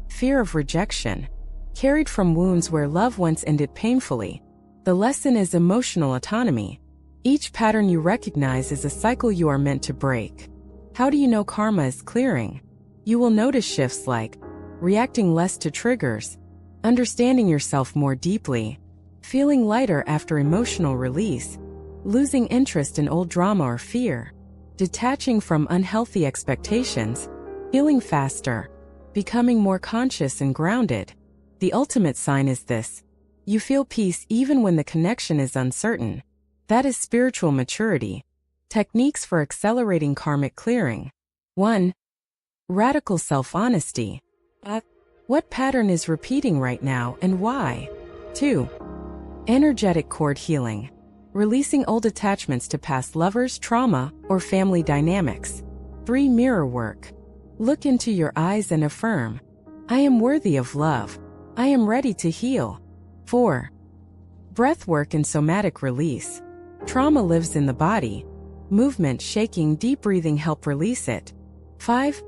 Fear of rejection. Carried from wounds where love once ended painfully. The lesson is emotional autonomy. Each pattern you recognize is a cycle you are meant to break. How do you know karma is clearing? You will notice shifts like reacting less to triggers, understanding yourself more deeply, feeling lighter after emotional release, losing interest in old drama or fear, detaching from unhealthy expectations, healing faster, becoming more conscious and grounded. The ultimate sign is this: you feel peace even when the connection is uncertain. That is spiritual maturity. Techniques for accelerating karmic clearing. 1. Radical self-honesty. What pattern is repeating right now and why? 2. Energetic cord healing. Releasing old attachments to past lovers, trauma, or family dynamics. 3. Mirror work. Look into your eyes and affirm, I am worthy of love. I am ready to heal. 4. Breath work and somatic release. Trauma lives in the body. Movement, shaking, deep breathing help release it. 5.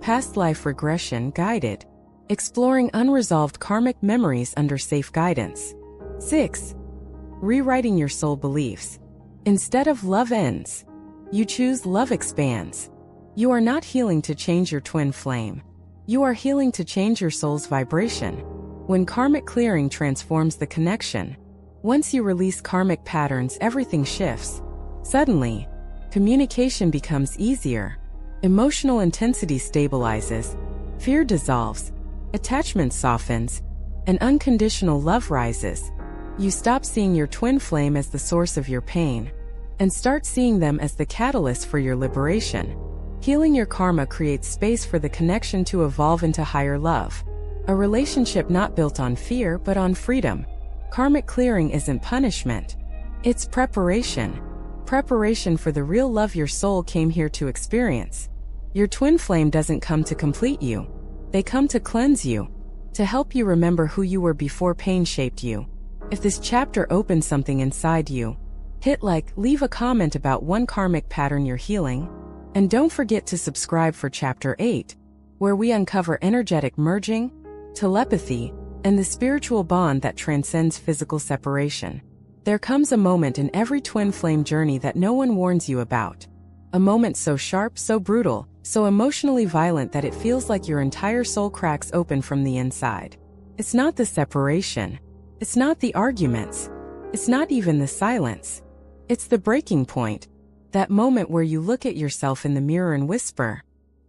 Past life regression guided. Exploring unresolved karmic memories under safe guidance. 6. Rewriting your soul beliefs. Instead of love ends, you choose love expands. You are not healing to change your twin flame. You are healing to change your soul's vibration. When karmic clearing transforms the connection, once you release karmic patterns, everything shifts. Suddenly, communication becomes easier. Emotional intensity stabilizes. Fear dissolves. Attachment softens. And unconditional love rises. You stop seeing your twin flame as the source of your pain and start seeing them as the catalyst for your liberation. Healing your karma creates space for the connection to evolve into higher love. A relationship not built on fear but on freedom. Karmic clearing isn't punishment. It's preparation. Preparation for the real love your soul came here to experience. Your twin flame doesn't come to complete you. They come to cleanse you, to help you remember who you were before pain shaped you. If this chapter opened something inside you, hit like, leave a comment about one karmic pattern you're healing, and don't forget to subscribe for Chapter 8, where we uncover energetic merging, telepathy, and the spiritual bond that transcends physical separation. There comes a moment in every twin flame journey that no one warns you about. A moment so sharp, so brutal, so emotionally violent that it feels like your entire soul cracks open from the inside. It's not the separation. It's not the arguments. It's not even the silence. It's the breaking point. That moment where you look at yourself in the mirror and whisper,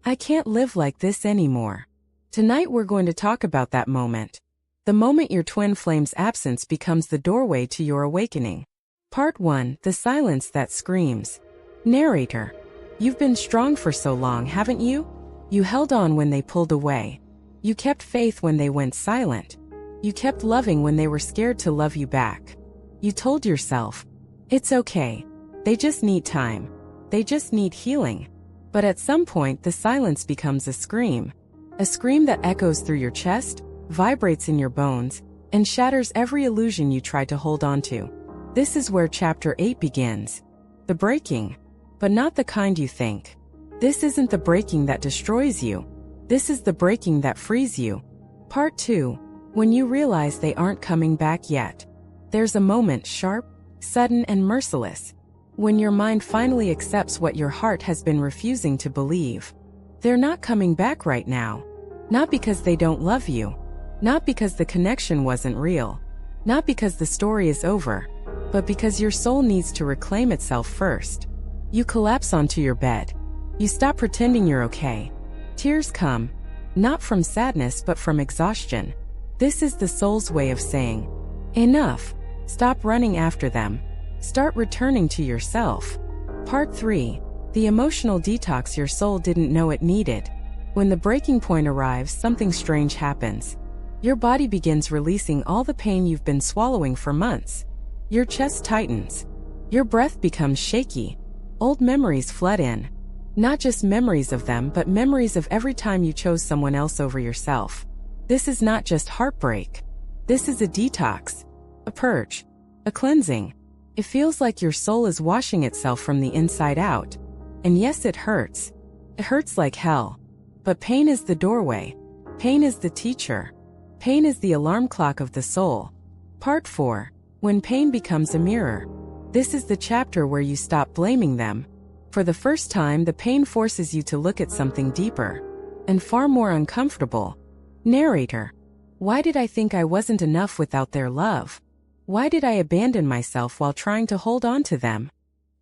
I can't live like this anymore. Tonight we're going to talk about that moment. The moment your twin flame's absence becomes the doorway to your awakening. Part 1. The silence that screams. Narrator. You've been strong for so long, haven't you? You held on when they pulled away. You kept faith when they went silent. You kept loving when they were scared to love you back. You told yourself, it's okay. They just need time. They just need healing. But at some point, the silence becomes a scream that echoes through your chest, vibrates in your bones, and shatters every illusion you tried to hold on to. This is where Chapter 8 begins. The breaking. But not the kind you think. This isn't the breaking that destroys you. This is the breaking that frees you. Part 2. When you realize they aren't coming back yet. There's a moment sharp, sudden, and merciless. When your mind finally accepts what your heart has been refusing to believe. They're not coming back right now. Not because they don't love you. Not because the connection wasn't real. Not because the story is over. But because your soul needs to reclaim itself first. You collapse onto your bed. You stop pretending you're okay. Tears come. Not from sadness but from exhaustion. This is the soul's way of saying, enough. Stop running after them. Start returning to yourself. Part 3. The emotional detox your soul didn't know it needed. When the breaking point arrives, something strange happens. Your body begins releasing all the pain you've been swallowing for months. Your chest tightens. Your breath becomes shaky. Old memories flood in. Not just memories of them, but memories of every time you chose someone else over yourself. This is not just heartbreak. This is a detox. A purge. A cleansing. It feels like your soul is washing itself from the inside out. And yes, it hurts. It hurts like hell. But pain is the doorway. Pain is the teacher. Pain is the alarm clock of the soul. Part 4. When pain becomes a mirror. This is the chapter where you stop blaming them. For the first time, the pain forces you to look at something deeper. And far more uncomfortable. Narrator. Why did I think I wasn't enough without their love? Why did I abandon myself while trying to hold on to them?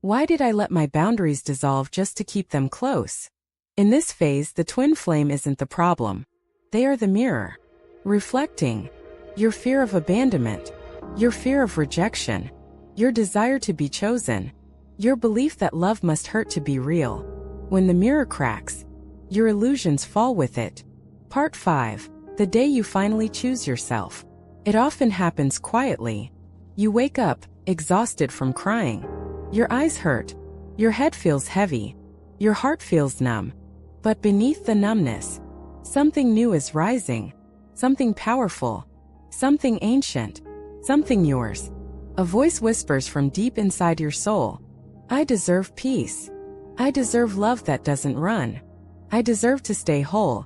Why did I let my boundaries dissolve just to keep them close? In this phase, the twin flame isn't the problem. They are the mirror. Reflecting. Your fear of abandonment. Your fear of rejection. Your desire to be chosen. Your belief that love must hurt to be real. When the mirror cracks, your illusions fall with it. Part 5. The day you finally choose yourself. It often happens quietly. You wake up, exhausted from crying. Your eyes hurt. Your head feels heavy. Your heart feels numb. But beneath the numbness, something new is rising. Something powerful. Something ancient. Something yours. A voice whispers from deep inside your soul. I deserve peace. I deserve love that doesn't run. I deserve to stay whole.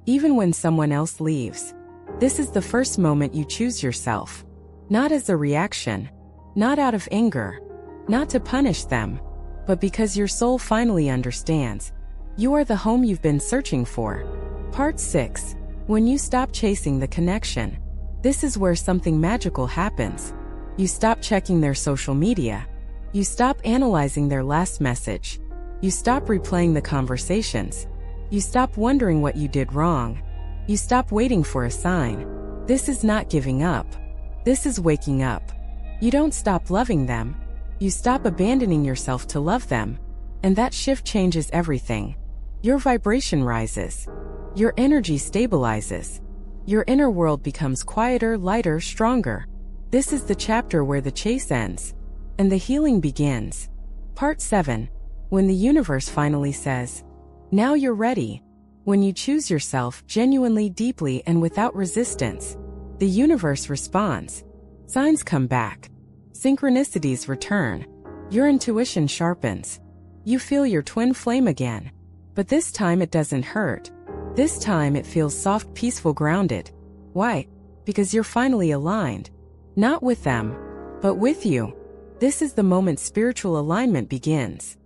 Even when someone else leaves. This is the first moment you choose yourself. Not as a reaction. Not out of anger. Not to punish them. But because your soul finally understands. You are the home you've been searching for. Part 6. When you stop chasing the connection. This is where something magical happens. You stop checking their social media. You stop analyzing their last message. You stop replaying the conversations. You stop wondering what you did wrong. You stop waiting for a sign. This is not giving up. This is waking up. You don't stop loving them. You stop abandoning yourself to love them. And that shift changes everything. Your vibration rises. Your energy stabilizes. Your inner world becomes quieter, lighter, stronger. This is the chapter where the chase ends. And the healing begins. Part 7. When the universe finally says, now you're ready. When you choose yourself genuinely, deeply, and without resistance, the universe responds. Signs come back. Synchronicities return. Your intuition sharpens. You feel your twin flame again. But this time it doesn't hurt. This time it feels soft, peaceful, grounded. Why? Because you're finally aligned. Not with them, but with you. This is the moment spiritual alignment begins.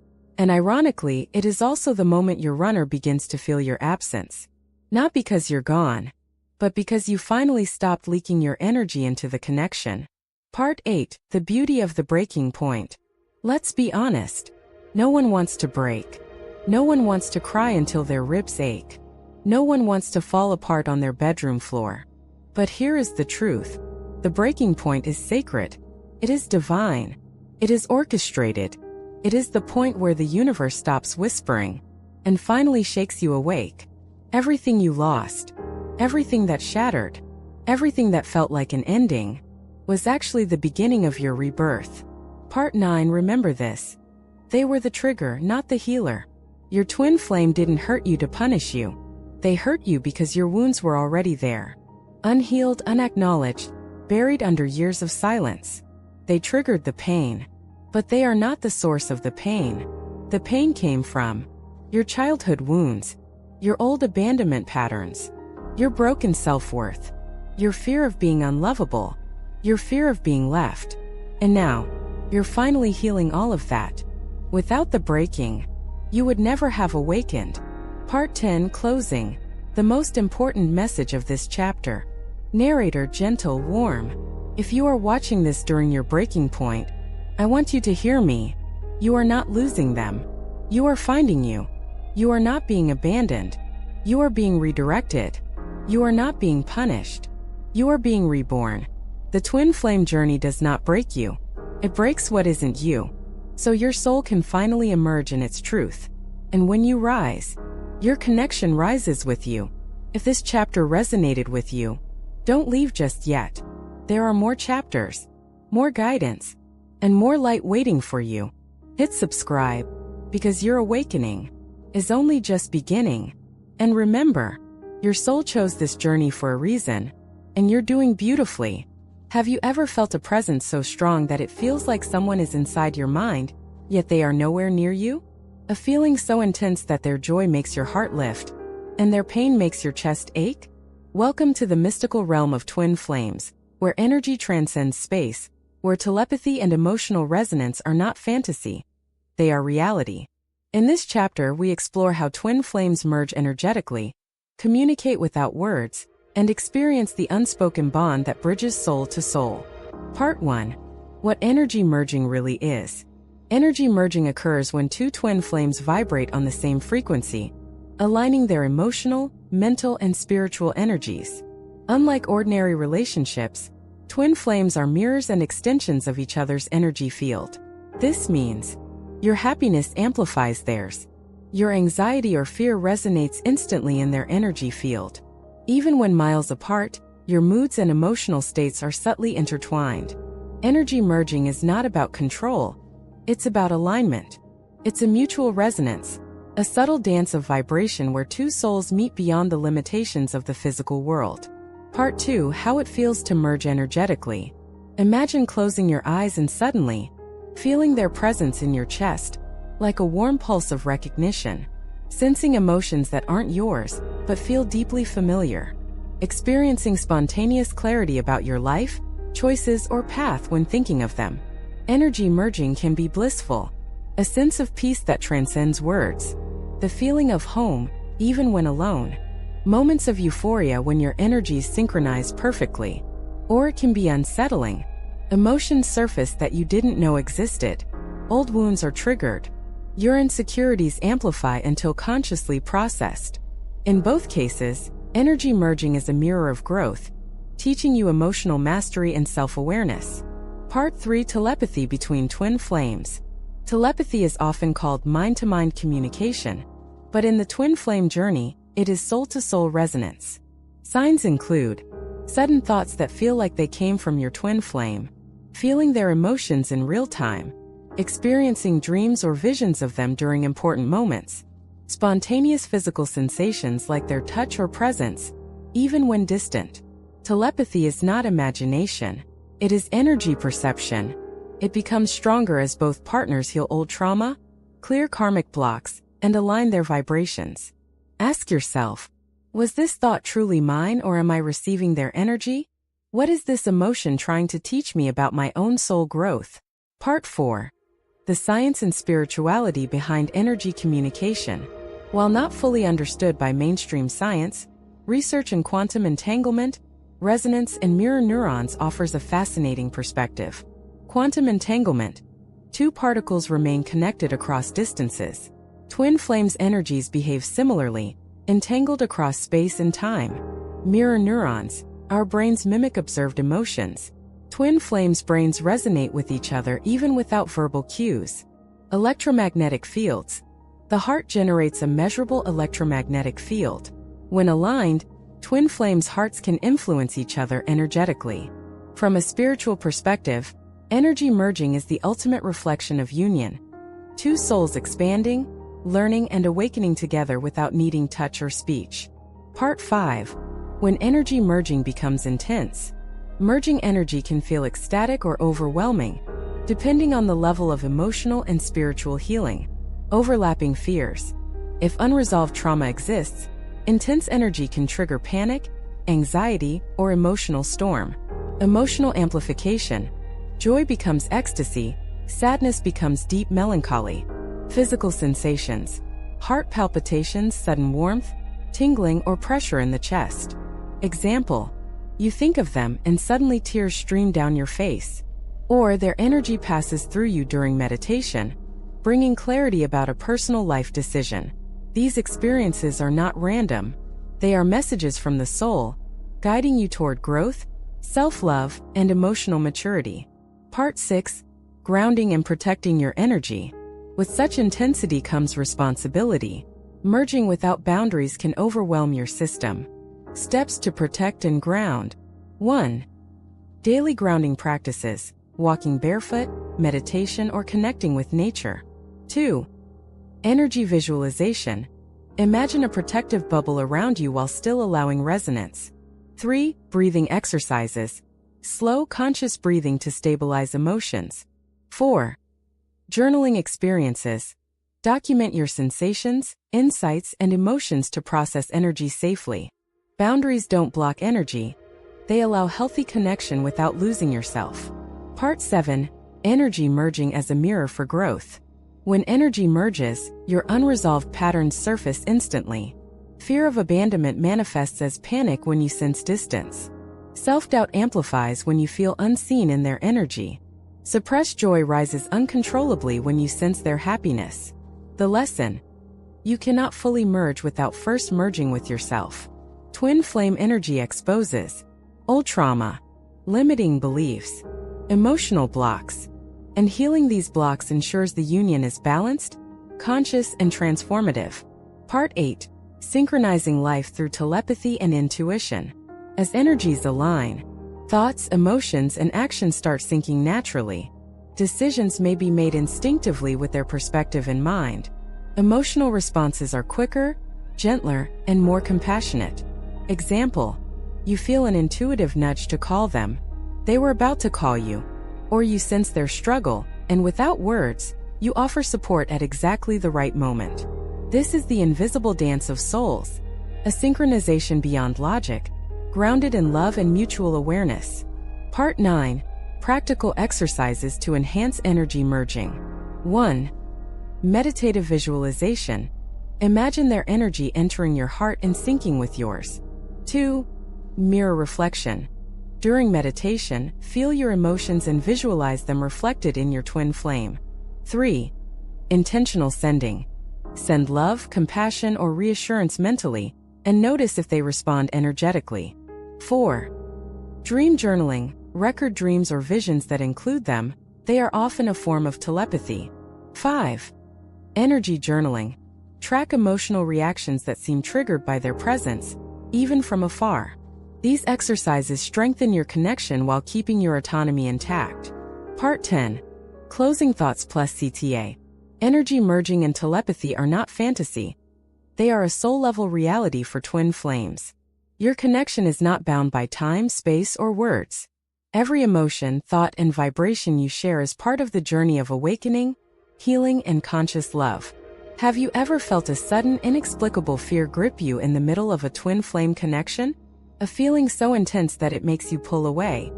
And ironically, it is also the moment your runner begins to feel your absence. Not because you're gone, but because you finally stopped leaking your energy into the connection. Part 8. The beauty of the breaking point. Let's be honest. No one wants to break. No one wants to cry until their ribs ache. No one wants to fall apart on their bedroom floor. But here is the truth. The breaking point is sacred. It is divine. It is orchestrated. It is the point where the universe stops whispering and finally shakes you awake. Everything you lost, everything that shattered, everything that felt like an ending, was actually the beginning of your rebirth. Part 9. Remember this. They were the trigger, not the healer. Your twin flame didn't hurt you to punish you. They hurt you because your wounds were already there. Unhealed, unacknowledged, buried under years of silence. They triggered the pain. But they are not the source of the pain. The pain came from your childhood wounds, your old abandonment patterns, your broken self-worth, your fear of being unlovable, your fear of being left. And now, you're finally healing all of that. Without the breaking, you would never have awakened. Part 10. Closing. The most important message of this chapter. Narrator: gentle, warm. If you are watching this during your breaking point, I want you to hear me. You are not losing them. You are finding you. You are not being abandoned. You are being redirected. You are not being punished. You are being reborn. The twin flame journey does not break you. It breaks what isn't you. So your soul can finally emerge in its truth. And when you rise, your connection rises with you. If this chapter resonated with you, don't leave just yet. There are more chapters, more guidance, and more light waiting for you. Hit subscribe, because your awakening is only just beginning. And remember, your soul chose this journey for a reason, and you're doing beautifully. Have you ever felt a presence so strong that it feels like someone is inside your mind, yet they are nowhere near you? A feeling so intense that their joy makes your heart lift, and their pain makes your chest ache? Welcome to the mystical realm of twin flames, where energy transcends space, where telepathy and emotional resonance are not fantasy. They are reality. In this chapter, we explore how twin flames merge energetically, communicate without words, and experience the unspoken bond that bridges soul to soul. Part 1. What energy merging really is. Energy merging occurs when two twin flames vibrate on the same frequency, aligning their emotional, mental, and spiritual energies. Unlike ordinary relationships, twin flames are mirrors and extensions of each other's energy field. This means your happiness amplifies theirs. Your anxiety or fear resonates instantly in their energy field. Even when miles apart, your moods and emotional states are subtly intertwined. Energy merging is not about control. It's about alignment. It's a mutual resonance, a subtle dance of vibration where two souls meet beyond the limitations of the physical world. Part 2. How it feels to merge energetically. Imagine closing your eyes and suddenly feeling their presence in your chest, like a warm pulse of recognition. Sensing emotions that aren't yours, but feel deeply familiar. Experiencing spontaneous clarity about your life, choices, or path when thinking of them. Energy merging can be blissful, a sense of peace that transcends words. The feeling of home, even when alone. Moments of euphoria when your energies synchronize perfectly. Or it can be unsettling. Emotions surface that you didn't know existed. Old wounds are triggered. Your insecurities amplify until consciously processed. In both cases, energy merging is a mirror of growth, teaching you emotional mastery and self-awareness. Part 3. Telepathy between twin flames. Telepathy is often called mind-to-mind communication, but in the twin flame journey, it is soul-to-soul resonance. Signs include sudden thoughts that feel like they came from your twin flame, feeling their emotions in real time, experiencing dreams or visions of them during important moments, spontaneous physical sensations like their touch or presence, even when distant. Telepathy is not imagination. It is energy perception. It becomes stronger as both partners heal old trauma, clear karmic blocks, and align their vibrations. Ask yourself, was this thought truly mine, or am I receiving their energy? What is this emotion trying to teach me about my own soul growth? Part 4. The science and spirituality behind energy communication. While not fully understood by mainstream science, Research in quantum entanglement, resonance, and mirror neurons offers a fascinating perspective. Quantum entanglement. Two particles remain connected across distances. Twin flames' energies behave similarly, entangled across space and time. Mirror neurons. Our brains mimic observed emotions. Twin flames' brains resonate with each other even without verbal cues. Electromagnetic fields. The heart generates a measurable electromagnetic field. When aligned, twin flames' hearts can influence each other energetically. From a spiritual perspective, energy merging is the ultimate reflection of union. Two souls expanding, learning, and awakening together without needing touch or speech. Part 5. When energy merging becomes intense. Merging energy can feel ecstatic or overwhelming, depending on the level of emotional and spiritual healing. Overlapping fears. If unresolved trauma exists, intense energy can trigger panic, anxiety, or emotional storm. Emotional amplification. Joy becomes ecstasy, sadness becomes deep melancholy. Physical sensations. Heart palpitations, sudden warmth, tingling, or pressure in the chest. Example. You think of them and suddenly tears stream down your face. Or their energy passes through you during meditation, bringing clarity about a personal life decision. These experiences are not random. They are messages from the soul, guiding you toward growth, self-love, and emotional maturity. Part 6. Grounding and protecting your energy. With such intensity comes responsibility. Merging without boundaries can overwhelm your system. Steps to protect and ground. 1. Daily grounding practices, walking barefoot, meditation, or connecting with nature. 2. Energy visualization. Imagine a protective bubble around you while still allowing resonance. 3. Breathing exercises. Slow, conscious breathing to stabilize emotions. 4. Journaling experiences. Document your sensations, insights, and emotions to process energy safely. Boundaries don't block energy. They allow healthy connection without losing yourself. Part 7. Energy merging as a mirror for growth. When energy merges, your unresolved patterns surface instantly. Fear of abandonment manifests as panic when you sense distance. Self-doubt amplifies when you feel unseen in their energy. Suppressed joy rises uncontrollably when you sense their happiness. The lesson. You cannot fully merge without first merging with yourself. Twin flame energy exposes old trauma, limiting beliefs, emotional blocks, and healing these blocks ensures the union is balanced, conscious, and transformative. Part 8. Synchronizing life through telepathy and intuition. As energies align, thoughts, emotions, and actions start syncing naturally. Decisions may be made instinctively with their perspective in mind. Emotional responses are quicker, gentler, and more compassionate. Example. You feel an intuitive nudge to call them. They were about to call you. Or you sense their struggle, and without words, you offer support at exactly the right moment. This is the invisible dance of souls, a synchronization beyond logic, grounded in love and mutual awareness. Part 9. Practical exercises to enhance energy merging. 1. Meditative visualization. Imagine their energy entering your heart and syncing with yours. 2. Mirror reflection. During meditation, feel your emotions and visualize them reflected in your twin flame. 3. Intentional sending. Send love, compassion, or reassurance mentally, and notice if they respond energetically. 4. Dream journaling. Record dreams or visions that include them. They are often a form of telepathy. 5. Energy journaling. Track emotional reactions that seem triggered by their presence, even from afar. These exercises strengthen your connection while keeping your autonomy intact. Part 10. Closing thoughts plus CTA. Energy merging and telepathy are not fantasy. They are a soul-level reality for twin flames. Your connection is not bound by time, space, or words. Every emotion, thought, and vibration you share is part of the journey of awakening, healing, and conscious love. Have you ever felt a sudden, inexplicable fear grip you in the middle of a twin flame connection? A feeling so intense that it makes you pull away,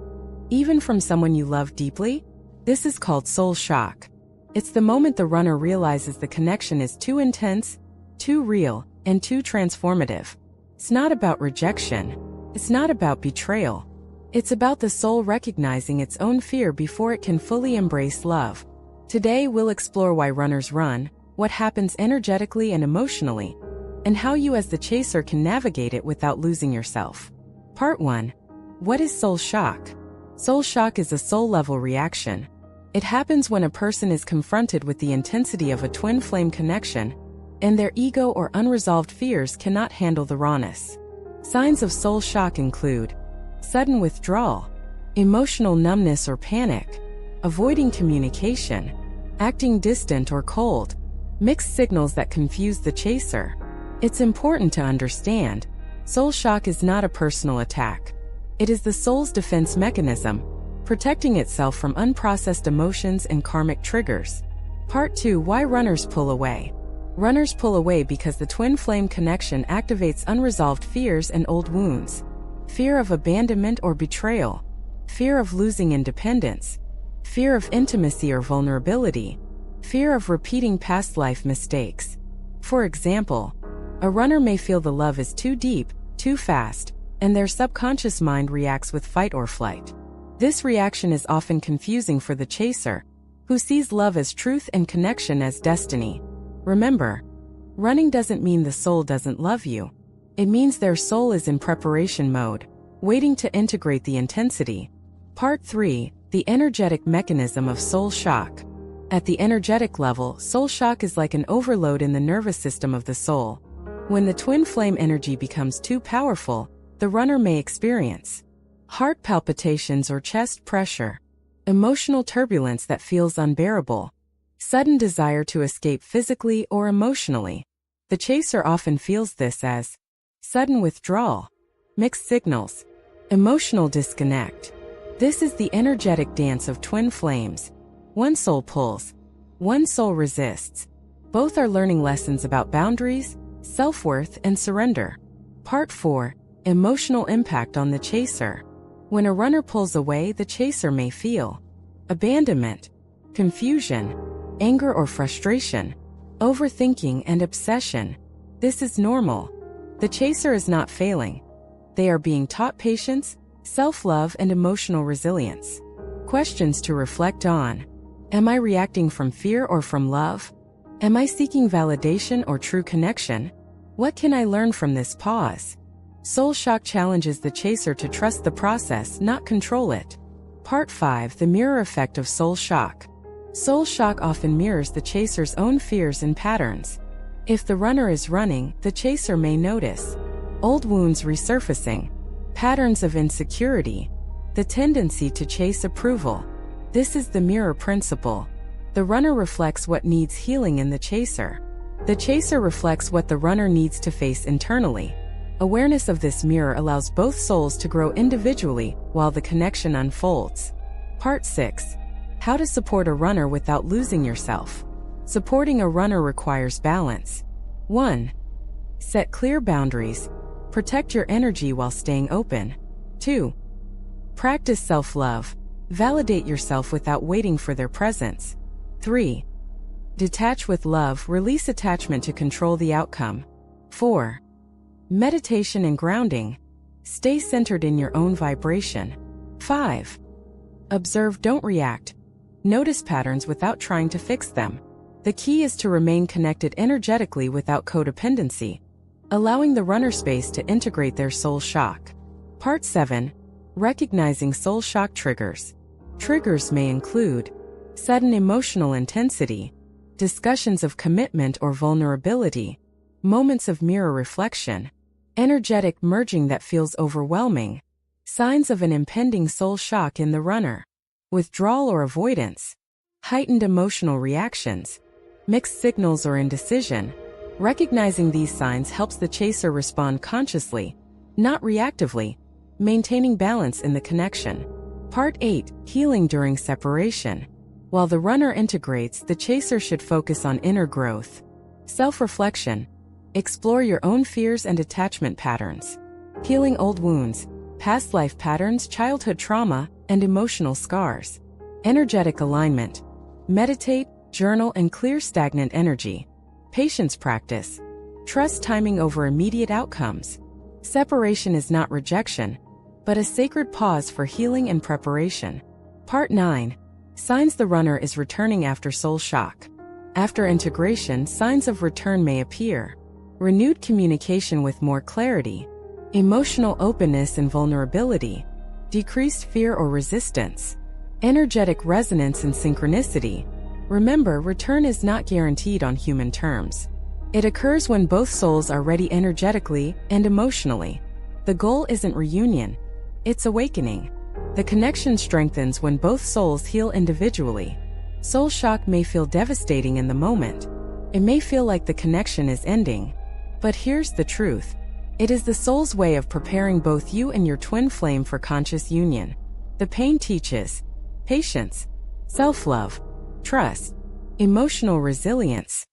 even from someone you love deeply? This is called soul shock. It's the moment the runner realizes the connection is too intense, too real, and too transformative. It's not about rejection. It's not about betrayal. It's about the soul recognizing its own fear before it can fully embrace love. Today we'll explore why runners run, what happens energetically and emotionally, and how you as the chaser can navigate it without losing yourself. Part 1. What is soul shock? Soul shock is a soul-level reaction. It happens when a person is confronted with the intensity of a twin flame connection, and their ego or unresolved fears cannot handle the rawness. Signs of soul shock include sudden withdrawal, emotional numbness or panic, avoiding communication, acting distant or cold, mixed signals that confuse the chaser. It's important to understand, soul shock is not a personal attack. It is the soul's defense mechanism, protecting itself from unprocessed emotions and karmic triggers. Part 2. Why runners pull away? Runners pull away because the twin flame connection activates unresolved fears and old wounds. Fear of abandonment or betrayal, fear of losing independence, fear of intimacy or vulnerability, fear of repeating past life mistakes. For example, a runner may feel the love is too deep, too fast, and their subconscious mind reacts with fight or flight. This reaction is often confusing for the chaser, who sees love as truth and connection as destiny. Remember, running doesn't mean the soul doesn't love you. It means their soul is in preparation mode, waiting to integrate the intensity. Part 3. The energetic mechanism of soul shock. At the energetic level, soul shock is like an overload in the nervous system of the soul. When the twin flame energy becomes too powerful, the runner may experience heart palpitations or chest pressure, emotional turbulence that feels unbearable, sudden desire to escape physically or emotionally. The chaser often feels this as sudden withdrawal, mixed signals, emotional disconnect. This is the energetic dance of twin flames. One soul pulls, one soul resists. Both are learning lessons about boundaries, self-worth, and surrender. Part 4. Emotional impact on the chaser. When a runner pulls away, the chaser may feel abandonment, confusion, anger or frustration, overthinking and obsession. This is normal. The chaser is not failing. They are being taught patience, self-love, and emotional resilience. Questions to reflect on. Am I reacting from fear or from love? Am I seeking validation or true connection? What can I learn from this pause? Soul shock challenges the chaser to trust the process, not control it. Part 5. The mirror effect of soul shock. Soul shock often mirrors the chaser's own fears and patterns. If the runner is running, the chaser may notice old wounds resurfacing, patterns of insecurity, the tendency to chase approval. This is the mirror principle. The runner reflects what needs healing in the chaser. The chaser reflects what the runner needs to face internally. Awareness of this mirror allows both souls to grow individually while the connection unfolds. Part 6. How to support a runner without losing yourself. Supporting a runner requires balance. 1. Set clear boundaries. Protect your energy while staying open. 2. Practice self-love. Validate yourself without waiting for their presence. 3. Detach with love. Release attachment to control the outcome. 4. Meditation and grounding. Stay centered in your own vibration. 5. Observe, don't react. Notice patterns without trying to fix them. The key is to remain connected energetically without codependency, allowing the runner space to integrate their soul shock. Part 7. Recognizing soul shock triggers. Triggers may include sudden emotional intensity, discussions of commitment or vulnerability, moments of mirror reflection, energetic merging that feels overwhelming, signs of an impending soul shock in the runner, withdrawal or avoidance, heightened emotional reactions, mixed signals or indecision. Recognizing these signs helps the chaser respond consciously, not reactively, maintaining balance in the connection. Part 8. Healing during separation. While the runner integrates, the chaser should focus on inner growth, self-reflection. Explore your own fears and attachment patterns. Healing old wounds, past life patterns, childhood trauma, and emotional scars. Energetic alignment. Meditate, journal, and clear stagnant energy. Patience practice. Trust timing over immediate outcomes. Separation is not rejection, but a sacred pause for healing and preparation. Part 9. Signs the runner is returning after soul shock. After integration, signs of return may appear. Renewed communication with more clarity, emotional openness and vulnerability, decreased fear or resistance, energetic resonance and synchronicity. Remember, return is not guaranteed on human terms. It occurs when both souls are ready energetically and emotionally. The goal isn't reunion, it's awakening. The connection strengthens when both souls heal individually. Soul shock may feel devastating in the moment. It may feel like the connection is ending. But here's the truth. It is the soul's way of preparing both you and your twin flame for conscious union. The pain teaches patience, self-love, trust, emotional resilience,